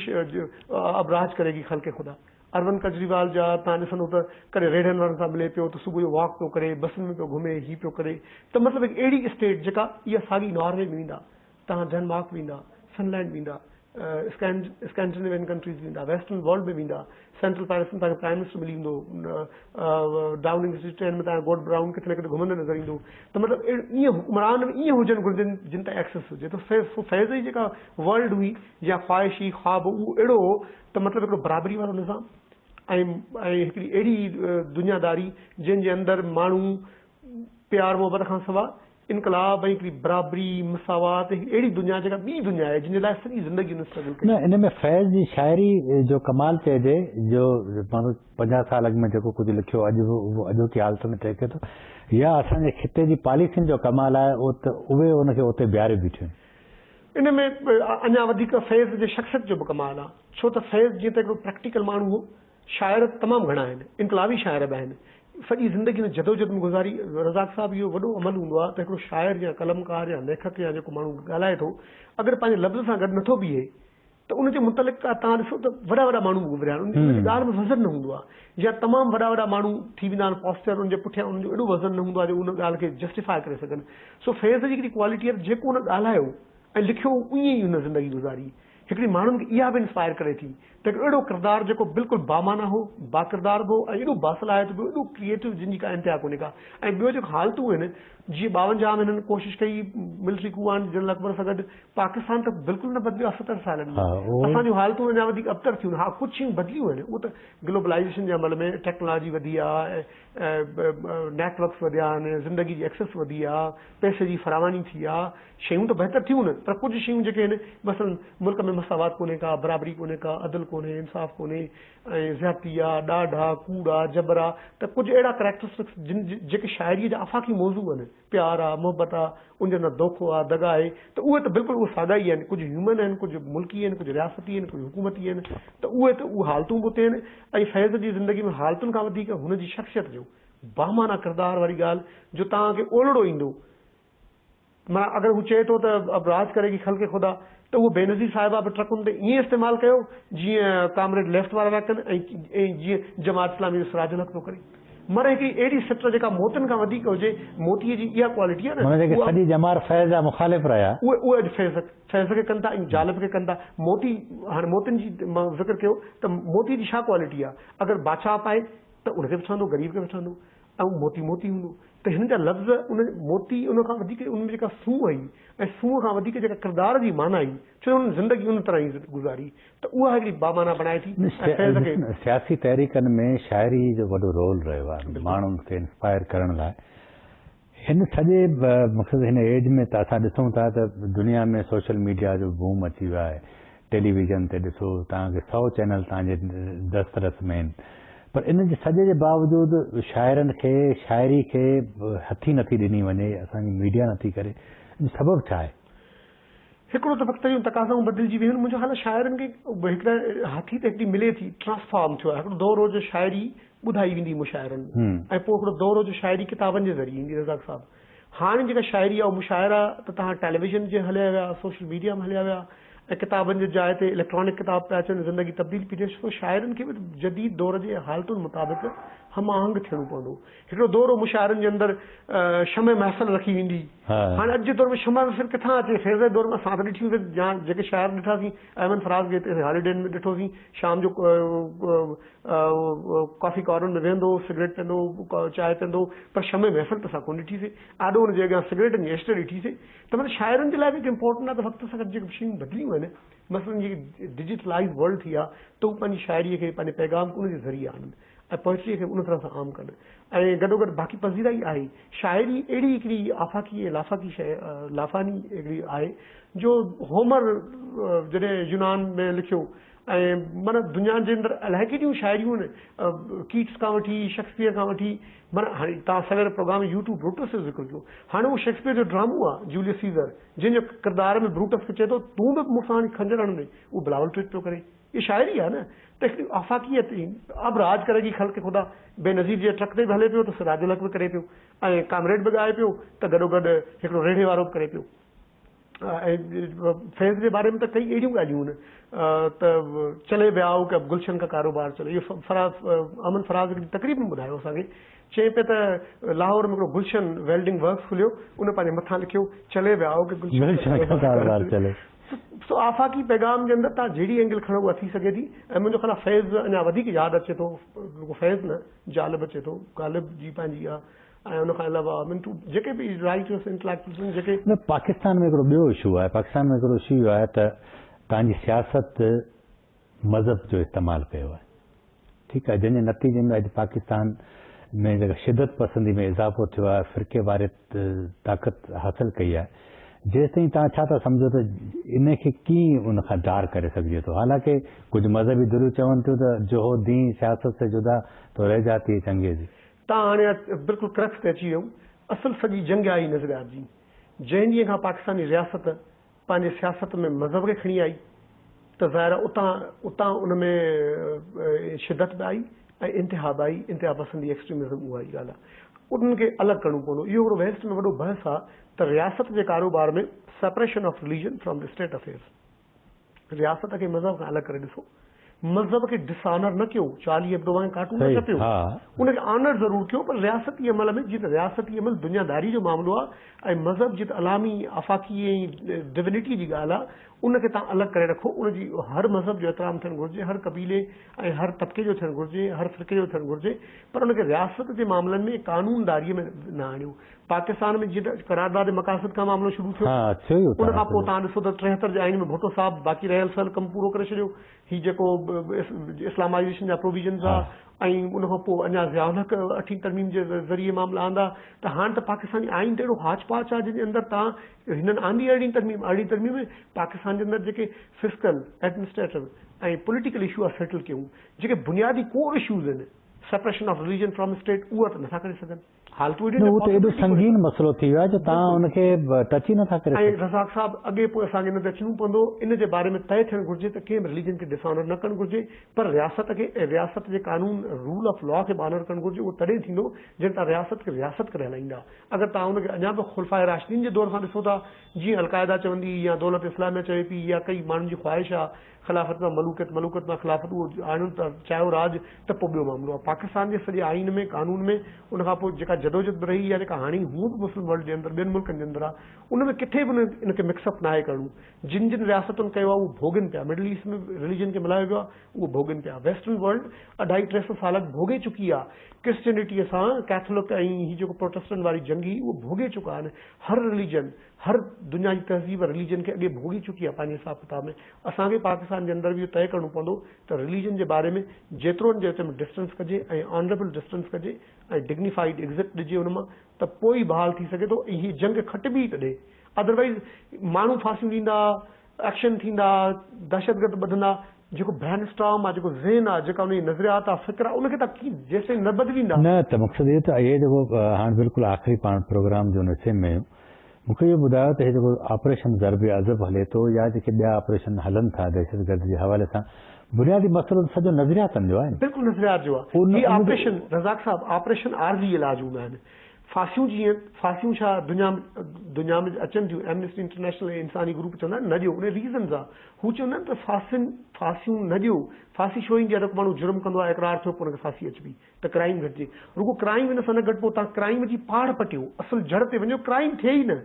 अब राज करेगी ख़ल्क़े ख़ुदा अरविंद केजरीवाल जा तव्हां ॾिसंदो त कॾहिं रेडनि वारनि सां मिले पियो त सुबुह जो वॉक पियो करे बसनि में पियो घुमे हीअ पियो करे त मतिलबु हिकु अहिड़ी स्टेट जेका इहा साॻी नॉर्वे में वेंदा तव्हां डेनमार्क वेंदा फिनलैंड वेंदा स्कैंडिनेवियन कंट्रीज़ वेंदा वेस्टर्न वर्ल्ड में वेंदा सेंट्रल पेरिस में तव्हांखे प्राइम मिनिस्टर मिली वेंदो डाउनिंग स्ट्रीट में तव्हांखे गॉड ब्राउन किथे न किथे घुमंदे नज़र ईंदो त मतिलबु ईअं हुकुमरान ईअं हुजनि घुरिजनि जिन ते एक्सेस हुजे त फैज़ जी जेका वर्ल्ड हुई या ख़्वाहिशी ख़्वाब उहो अहिड़ो हो त मतिलबु हिकिड़ो बराबरी वारो निज़ाम ऐं हिकिड़ी अहिड़ी दुनियादारी जंहिंजे अंदरि माण्हू प्यार मोहबत खां सवाइ इनकलाब ऐं हिकिड़ी बराबरी मसावात अहिड़ी दुनिया जेका ॿी दुनिया आहे जंहिंजे लाइ सॼी ज़िंदगी हुन स्ट्रगल कई न इन में फैज़ जी शाइरी जो कमाल चइजे जो माण्हू 50 साल अॻु में जेको कुझु लिखियो अॼु उहो अॼोकी हालत में टेके थो या असांजे खिते जी पॉलिसियुनि जो कमाल आहे उहे उनखे उते बीहारे बीठियूं इन में अञा वधीक फैज़ जे शख़्सियत जो बि कमाल आहे छो त फैज़ जीअं त हिकिड़ो प्रैक्टिकल माण्हू हो शाइर तमामु घणा आहिनि इनकलाबी शाइर बि आहिनि सॼी ज़िंदगी में जदोजहद में गुज़ारी रज़ाक साहब इहो वॾो अमल हूंदो आहे त हिकिड़ो शाइर या कलमकार या लेखक या जेको माण्हू ॻाल्हाए थो अगरि पंहिंजे लफ़्ज़ सां गॾु नथो बीहे त उनजे मुतलिक़ तव्हां ॾिसो त वॾा वॾा माण्हू गुज़रिया आहिनि उनजी ॻाल्हि में वज़न न हूंदो आहे या तमामु वॾा वॾा माण्हू थी वेंदा आहिनि पॉस्चर उनजे पुठियां उनजो एॾो वज़न न हूंदो आहे जो उन ॻाल्हि खे जस्टिफाई करे सघनि सो फैज़ जी हिकिड़ी क्वालिटी आहे जेको उन ॻाल्हायो ऐं लिखियो ईअं ई हुन ज़िंदगी गुज़ारी हिकिड़ी माण्हुनि खे इहा बि इंस्पायर करे थी त हिकिड़ो अहिड़ो किरदारु जेको बिल्कुलु बामाना हो बाकिरदार हो ऐं एॾो बासलाहित बि एॾो क्रिएटिव जिनजी का इंतिहा कोन्हे का ऐं ॿियो जेको हालतूं आहिनि जीअं 52 में हिननि कोशिशि कई मिलिट्री कू आहिनि जनरल अकबर सां गॾु पाकिस्तान त बिल्कुलु न बदिलियो आहे 70 सालनि में असांजूं हालतूं अञा वधीक अबतर थियूं हा कुझु शयूं बदिलियूं आहिनि उहो त ग्लोबलाइज़ेशन जे अमल में टेक्नोलॉजी वधी आहे नेटवर्क्स वधिया आहिनि ज़िंदगी जी एक्सेस वधी आहे पैसे जी फरावानी थी आहे शयूं त बहितर थियूं न पर कुझु शयूं जेके आहिनि मसलन मुल्क में मसावात कोन्हे का बराबरी कोन्हे का अदल कोन्हे इंसाफ़ कोन्हे ऐं ज़्यादती आहे ॾाढा कूड़ आहे जबर आहे त कुझु अहिड़ा करैक्टरिस्टिक्स जेके शाइरीअ जा आफ़ाक़ी मौज़ू आहिनि प्यार आहे मोहबत आहे उनजे अंदरि दोखो आहे दगा आहे त उहे त बिल्कुलु उहे सादा ई आहिनि कुझु ह्यूमन आहिनि कुझु मुल्की आहिनि कुझु रियासती आहिनि कुझु हुकूमती आहिनि त उहे हालतूं बि उते आहिनि ऐं फैज़ जी ज़िंदगी में हालतुनि खां वधीक हुनजी शख़्सियत जो बामाना किरदार वारी ॻाल्हि जो तव्हांखे ओलड़ो ईंदो माना अगरि हू चए थो त अब राज करेगी ख़ल्क़े ख़ुदा त उहो बेनज़ीर साहिबा बि ट्रकुनि ते ईअं इस्तेमालु कयो जीअं कामरेड लेफ्ट वारा पिया कनि ऐं जीअं जमात इस्लामी जो सिराजुल हक़ थो करे मर हिकिड़ी अहिड़ी सिट जेका मोतियुनि खां वधीक हुजे मोतीअ जी इहा क्वालिटी आहे न सॼी जमात फैज़ जा मुखालिफ़ रहिया उहे अॼु फैज़ खे कनि था ऐं जालिब खे कनि था मोती हाणे मोतियुनि जी मां ज़िक्र कयो त मोती जी छा क्वालिटी आहे अगरि बादशाह पाए त उनखे बि ठहंदो ग़रीब खे बि ठहंदो ऐं मोती मोती हूंदो त हिन जा लफ़्ज़ उन मोती उन खां वधीक उन जेका सूंहं आई ऐं सूंहं खां वधीक जेका किरदार जी माना आई छो हुन ज़िंदगी उन तरह ई गुज़ारी त उहा हिकिड़ी बामाना बणाए थी सियासी तहरीकनि में शाइरी जो वॾो रोल रहियो आहे माण्हुनि खे इंस्पायर करण लाइ हिन सॼे मक़सदु हिन एज में त असां ॾिसूं था त दुनिया में सोशल मीडिया जो बूम अची वियो आहे टेलीविज़न ते ॾिसो तव्हांखे 100 चैनल तव्हांजे दस्तरस में आहिनि पर इन जे सॼे जे बावजूदि शाइरनि खे शाइरी खे हथी नथी ॾिनी वञे असांजी मीडिया नथी करे सबबु छा आहे हिकिड़ो त वक़्त जूं तक़ाज़ाऊं बदिलजी वियूं आहिनि मुंहिंजो ख़्याल शाइरनि खे हिकिड़ा हथी ते हिकिड़ी मिले थी ट्रांसफॉर्म थियो आहे हिकिड़ो दौर जो शाइरी ॿुधाई वेंदी मुशाइरनि ऐं पोइ हिकिड़ो दौर जो शाइरी किताबनि जे ज़रिए ईंदी रज़ाक साहिबु हाणे जेका शाइरी आहे उहो मुशाइरा त तव्हां टेलीविज़न जे हलिया विया सोशल मीडिया में हलिया विया ऐं किताबनि जे जाइ ते इलेक्ट्रॉनिक किताब पिया अचनि ज़िंदगी तब्दील पई थिए छो शाइरनि खे बि जदीद दौर जे हालतुनि मुताबिक़ हम आहंग थियणो पवंदो। हिकिड़ो दौरो मुशाइरनि जे अंदरि शमे महफ़िल रखी वेंदी, हाणे अॼु जे दौर में शमे महफ़िल किथां अचे? फैज़ जे दौर में असां त ॾिठियूं या जेके शाइर ॾिठासीं, अहमद फराज़ खे हॉलीडेन में ॾिठोसीं, शाम जो कॉफ़ी कॉर्नर में वेहंदो, सिगरेट पीअंदो, चांहि पीअंदो, पर शमे महफ़िल त असां कोन ॾिठीसीं। आॾो हुनजे अॻियां सिगरेटनि जी एस्टर ॾिठीसीं। त मतलब शाइरनि जे लाइ बि इम्पोर्टेंट आहे त वक़्त सां गॾु जेके शयूं बदिलियूं आहिनि, मसलन जेकी डिजिटलाइज़ वर्ल्ड थी आहे, त हू पंहिंजी शाइरीअ खे पंहिंजे पैगाम उन जे ज़रिए आणनि ऐं पोइट्रीअ खे उन तरह सां आम कनि। ऐं गॾोगॾु बाक़ी पज़ीराई आहे, शाइरी अहिड़ी हिकिड़ी आफ़ाकी ऐं लाफ़ाकी शइ, लाफ़ानी हिकिड़ी आहे जो होमर जॾहिं यूनान में लिखियो ऐं माना दुनिया जे अंदरि अलाए केॾियूं शाइरियूं आहिनि, कीट्स खां वठी शेक्सपियर खां वठी, माना हाणे तव्हां सवेर प्रोग्राम यूट्यूब ब्रूटस जो ज़िक्र कयो, हाणे उहो शेक्सपियर जो ड्रामो आहे जूलियस सीज़र, जंहिंजो किरदार में ब्रूटस खे चए थो तूं बि मूंसां हाणे खंजर हणंदे, उहो बिलावल ट्रीट पियो करे। ये शाइरी आहे न, त हिकिड़ी आफ़ाकीयत अब राज करेगी ख़ल्क़ ख़ुदा, बेनज़ीर जे ट्रक ते बि हले पियो त सिराजुल हक़ बि करे पियो ऐं कामरेड बि ॻाए पियो त गॾोगॾु हिकिड़ो रेढ़े वारो बि करे पियो। ऐं फैज़ जे बारे में त कई अहिड़ियूं ॻाल्हियूं आहिनि त चले वियाओ कि अब गुलशन का कारोबार चले, इहो अमन फराज़ हिकिड़ी तकरीब में ॿुधायो असांखे, चए पिए त लाहौर में हिकिड़ो गुलशन वेल्डिंग वर्क्स खुलियो, उन पंहिंजे मथां लिखियो चले वियाओ कि गुलशन का कारोबार चले। सो आफ़ाकी पैगाम जे अंदरि तव्हां जहिड़ी एंगल खणो उहा थी सघे थी। ऐं मुंहिंजो ख़्यालु फैज़ अञा वधीक यादि अचे थो, फैज़ न ग़ालिब अचे थो, ग़ालिब जी पंहिंजी आहे ऐं उनखां अलावा मिंटू जेके बि राइटर्स इंटलेक्चुअल्स जेके पाकिस्तान में हिकिड़ो ॿियो इशू आहे, पाकिस्तान में हिकिड़ो इशू आहे त तव्हांजी सियासत मज़हब जो इस्तेमालु कयो आहे, ठीकु आहे, जंहिंजे नतीजे में अॼु पाकिस्तान में जेका शिदत पसंदी में इज़ाफ़ो थियो आहे, फ़िरके वारे ताक़त हासिल कई आहे, जेसि ताईं तव्हां छा था सम्झो त इन खे कीअं उन खां दार करे सघिजे थो? हालांकि कुझु मज़हबी धुरियूं चवनि थियूं त जो हो दीन सियासत से जुदा तो रह जाती है चंगेज़ी। तव्हां हाणे बिल्कुलु क्रक्स ते अची वियो। असुल सॼी जंग आई नज़गार जी, जंहिं ॾींहं खां पाकिस्तानी रियासत पंहिंजे सियासत में मज़हब खे खणी आई त ज़ाहिर उतां उन में शिदत बि आई ऐं इंतिहा बि आई, इंतिहा पसंदी एक्सट्रीमिज़म उहा ई ॻाल्हि आहे। उन्हनि खे अलॻि करणो पवंदो। इहो हिकिड़ो वेस्ट में वॾो बहस आहे त रियासत जे कारोबार में separation of religion from the state affairs. रियासत खे मज़हब खां अलॻि करे ॾिसो, मज़हब खे डिसऑनर न कयो, चार्ली हेब्डो वांगुरु कार्टून न छपियो, उनखे ऑनर ज़रूर कयो, पर रियासती अमल में जीअं त रियासती अमल दुनियादारी जो मामिलो आहे ऐं मज़हब जीअं त अलामी आफ़ाकी ऐं डिविनिटी जी ॻाल्हि आहे, उनखे तव्हां अलॻि करे रखो। उनजी हर मज़हब जो एतिराम थियणु घुरिजे, हर कबीले ऐं हर तबिके जो थियणु घुरिजे, हर फ़िरके जो थियणु घुरिजे, पर उनखे रियासत जे मामलनि में कानूनदारीअ में न आणियो। पाकिस्तान में जीअं करारदाद मक़ासिद खां मामिलो शुरू थियो, उन खां पोइ तव्हां ॾिसो त 73 जे आइन में भुट्टो साहब बाक़ी रहियल सल कमु पूरो करे छॾियो, हीउ जेको इस्लामाइज़ेशन जा प्रोविजन्स आहे, ऐं उनखां पोइ अञा ज़ियाउल हक़ 8वीं तरमीम जे ज़रिए मामला आंदा। त हाणे त पाकिस्तानी आइन त अहिड़ो हाच पाच आहे जंहिंजे अंदरि तव्हां हिननि आंदी 8वीं तरमीम में पाकिस्तान जे अंदरि जेके फिस्कल एडमिनिस्ट्रेटिव ऐं पॉलिटिकल इशू आहे सेटल कयूं, जेके बुनियादी कोर इशूज़ आहिनि, separation of religion from state, उहा त नथा करे सघनि। हालतू एॾो संगीन मसइलो थी वियो आहे जो तव्हां हुनखे टच ई नथा करे। ऐं रज़ाक साहब अॻे पोइ असांखे इन ते अचणो पवंदो, इन जे बारे में तय थियणु घुरिजे त कंहिं रिलीजन खे डिसऑनर न करणु घुरिजे, पर रियासत खे रियासत जे कानून रूल ऑफ लॉ खे ऑनर करणु घुरिजे। उहो तॾहिं थींदो जॾहिं तव्हां रियासत खे रियासत करे हलाईंदा। अगरि तव्हां हुनखे अञा बि ख़ुलफ़ाए राशिदीन जे दौर सां ॾिसो था, जीअं अलक़ाइदा चवंदी या दौलत इस्लामिया चवे पई या कई माण्हुनि जी ख़्वाहिश आहे ख़िलाफ़त मां मलूकत मां ख़िलाफ़त, उहो आणियूं त चाहियो राज, त पोइ ॿियो मामिलो आहे। पाकिस्तान जे सॼे आइन में कानून में उनखां पोइ जेका जदोजहद रही आहे, जेका हाणे हूअं बि मुस्लिम वर्ल्ड जे अंदरि ॿियनि मुल्कनि जे अंदरि आहे, उन में किथे बि इनखे मिक्सअप न आहे करणो। जिन जिन रियासतुनि कयो आहे उहो भोगनि पिया। मिडल ईस्ट में रिलीजन खे मिलायो वियो आहे, उहो भोगनि पिया। वेस्टर्न वर्ल्ड 250-300 साल भोगे चुकी आहे क्रिश्चियनिटीअ सां, कैथोलिक ऐं हीअ जेको प्रोटेस्टेंट वारी जंगी, उहो भोगे चुका आहिनि। हर रिलीजन, हर दुनिया जी तहज़ीब रिलीजन खे अॻे भोगी चुकी आहे पंहिंजे हिसाब किताब में। असांखे पाकिस्तान जे अंदरि बि इहो तय करणो पवंदो त रिलीजन जे बारे में जेतिरो जे विच में डिस्टेंस कजे ऐं ऑनरेबल डिस्टेंस कजे ऐं डिग्निफाइड एग्ज़िट ॾिजे हुन मां, त पोइ ई बहाल थी सघे थो। ऐं हीअ जंग खटिबी त ॾे, अदरवाइज़ माण्हू फांसियूं ॾींदा, एक्शन थींदा, दहशतगर्द ॿधंदा, जेको ब्रेन स्टॉर्म आहे, जेको ज़हन आहे, जेका उनजी नज़रियात आहे, फ़िक्र आहे, उनखे तव्हां जेसि ताईं न बदिलींदा न, त मक़सदु इहो त इहे जेको हाणे बिल्कुलु आख़िरी पाण प्रोग्राम जो नशे में मूंखे इहो ॿुधायो त हे जेको ऑपरेशन ज़रब अज़ब हले थो या जेके ॿिया ऑपरेशन हलनि था दहशतगर्द जे हवाले सां, बुनियादी मसइलो सॼो नज़रियातनि जो आहे। बिल्कुलु नज़रियात जो आहे। ऑपरेशन रज़ाक साहब, ऑपरेशन आरज़ी इलाज हूंदा आहिनि। फांसियूं जीअं फांसियूं छा दुनिया में अचनि थियूं, एमनेस्टी इंटरनेशनल ऐं इंसानी ग्रुप चवंदा आहिनि न ॾियो, उन रीज़न्स आहे। हू चवंदा आहिनि त फांसियूं न ॾियो, फांसी छो ईंदी आहे? त माण्हू जुर्म कंदो आहे, इक़रार थियो, पोइ हुनखे फांसी अचिबी त क्राइम घटिजे। रुगो क्राइम हिन सां न घटि, पोइ तव्हां क्राइम जी पहाड़ पटियो, असुल जड़ ते वञो, क्राइम थिए ई न,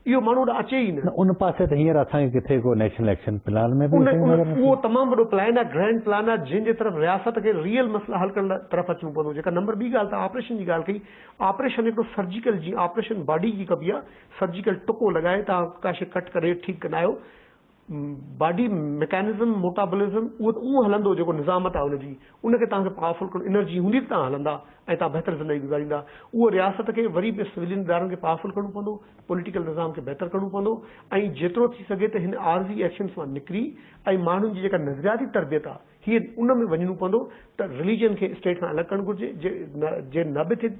इहो माण्हू वटि अचे ई न। उन पासे त हींअर असांखे किथे को नेशनल एक्शन प्लान में उहो तमामु वॾो प्लान आहे, ग्रैंड प्लान आहे, जंहिंजे तरफ़ रियासत खे रियल मसला हल करण तरफ़ अचणो पवंदो। जेका नंबर ॿी ॻाल्हि, तव्हां ऑपरेशन जी ॻाल्हि कई, ऑपरेशन हिकिड़ो सर्जिकल जी ऑपरेशन बॉडी जी कबी आहे, सर्जिकल टुको लॻाए तव्हां का शइ कट करे ठीकु कंदा आहियो। बॉडी मैकेनिज़म मोटाबॉलिज़म उहो हलंदो, जेको निज़ामत आहे हुनजी, उनखे तव्हांखे पावरफुल करणो, एनर्जी हूंदी त तव्हां हलंदा ऐं तव्हां बहितर ज़िंदगी गुज़ारींदा। उहो रियासत खे वरी बि सिविलियन इदारनि खे पावरफुल करणो पवंदो, पॉलिटिकल निज़ाम खे बहितर करणो पवंदो, ऐं जेतिरो थी सघे त हिन आरज़ी एक्शन्स मां निकिरी ऐं माण्हुनि जी जेका नज़रियाती तरबियत आहे हीअ उन में वञणो पवंदो त रिलीजन खे स्टेट खां अलॻि करणु घुरिजे, जे न बि थिए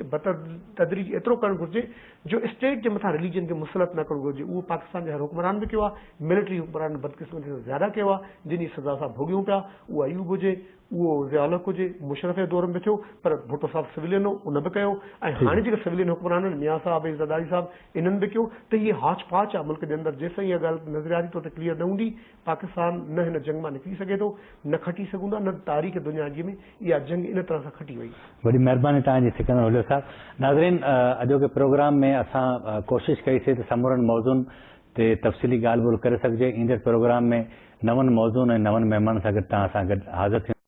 तदरीज एतिरो करणु घुरिजे जो स्टेट जे मथां रिलीजन खे मुसलत न करणु घुरिजे। उहो पाकिस्तान जे हर हुक्मरान बि कयो आहे, मिलिटरी हुक्मरान बदकिस्मती सां ज़्यादा कयो आहे, जिनी सज़ा सां भोॻियूं पिया। उहो अयूब हुजे, उहो ज़ियाउल हुजे, मुशरफ जे दौर में थियो, पर भुट्टो साहब सिविलियन हो, उन बि कयो, ऐं हाणे जेके सिविलियन हुक्मरान आहिनि, मियां साहब ऐं ज़रदारी साहब, इन्हनि बि कयो। त इहे हाच पाच आहे मुल्क जे अंदरि। जेसिताईं इहा ॻाल्हि नज़रियाती तौर ते क्लियर न हूंदी, पाकिस्तान न हिन जंग मां निकिरी सघे थो, न खटी सघूं था, न तारीख़ दुनिया जी में इहा जंग इन तरह सां खटी वई। वॾी महिरबानी तव्हांजी सिकंदर हुलियो साहब। नाज़रीन, अॼोके प्रोग्राम में असां कोशिशि कईसीं त समूरनि मौज़ूअनि ते तफ़सीली ॻाल्हि ॿोल करे सघिजे। ईंदड़ प्रोग्राम में नवनि मौज़ूअनि ऐं नवनि महिमाननि सां गॾु तव्हां सां गॾु हाज़िर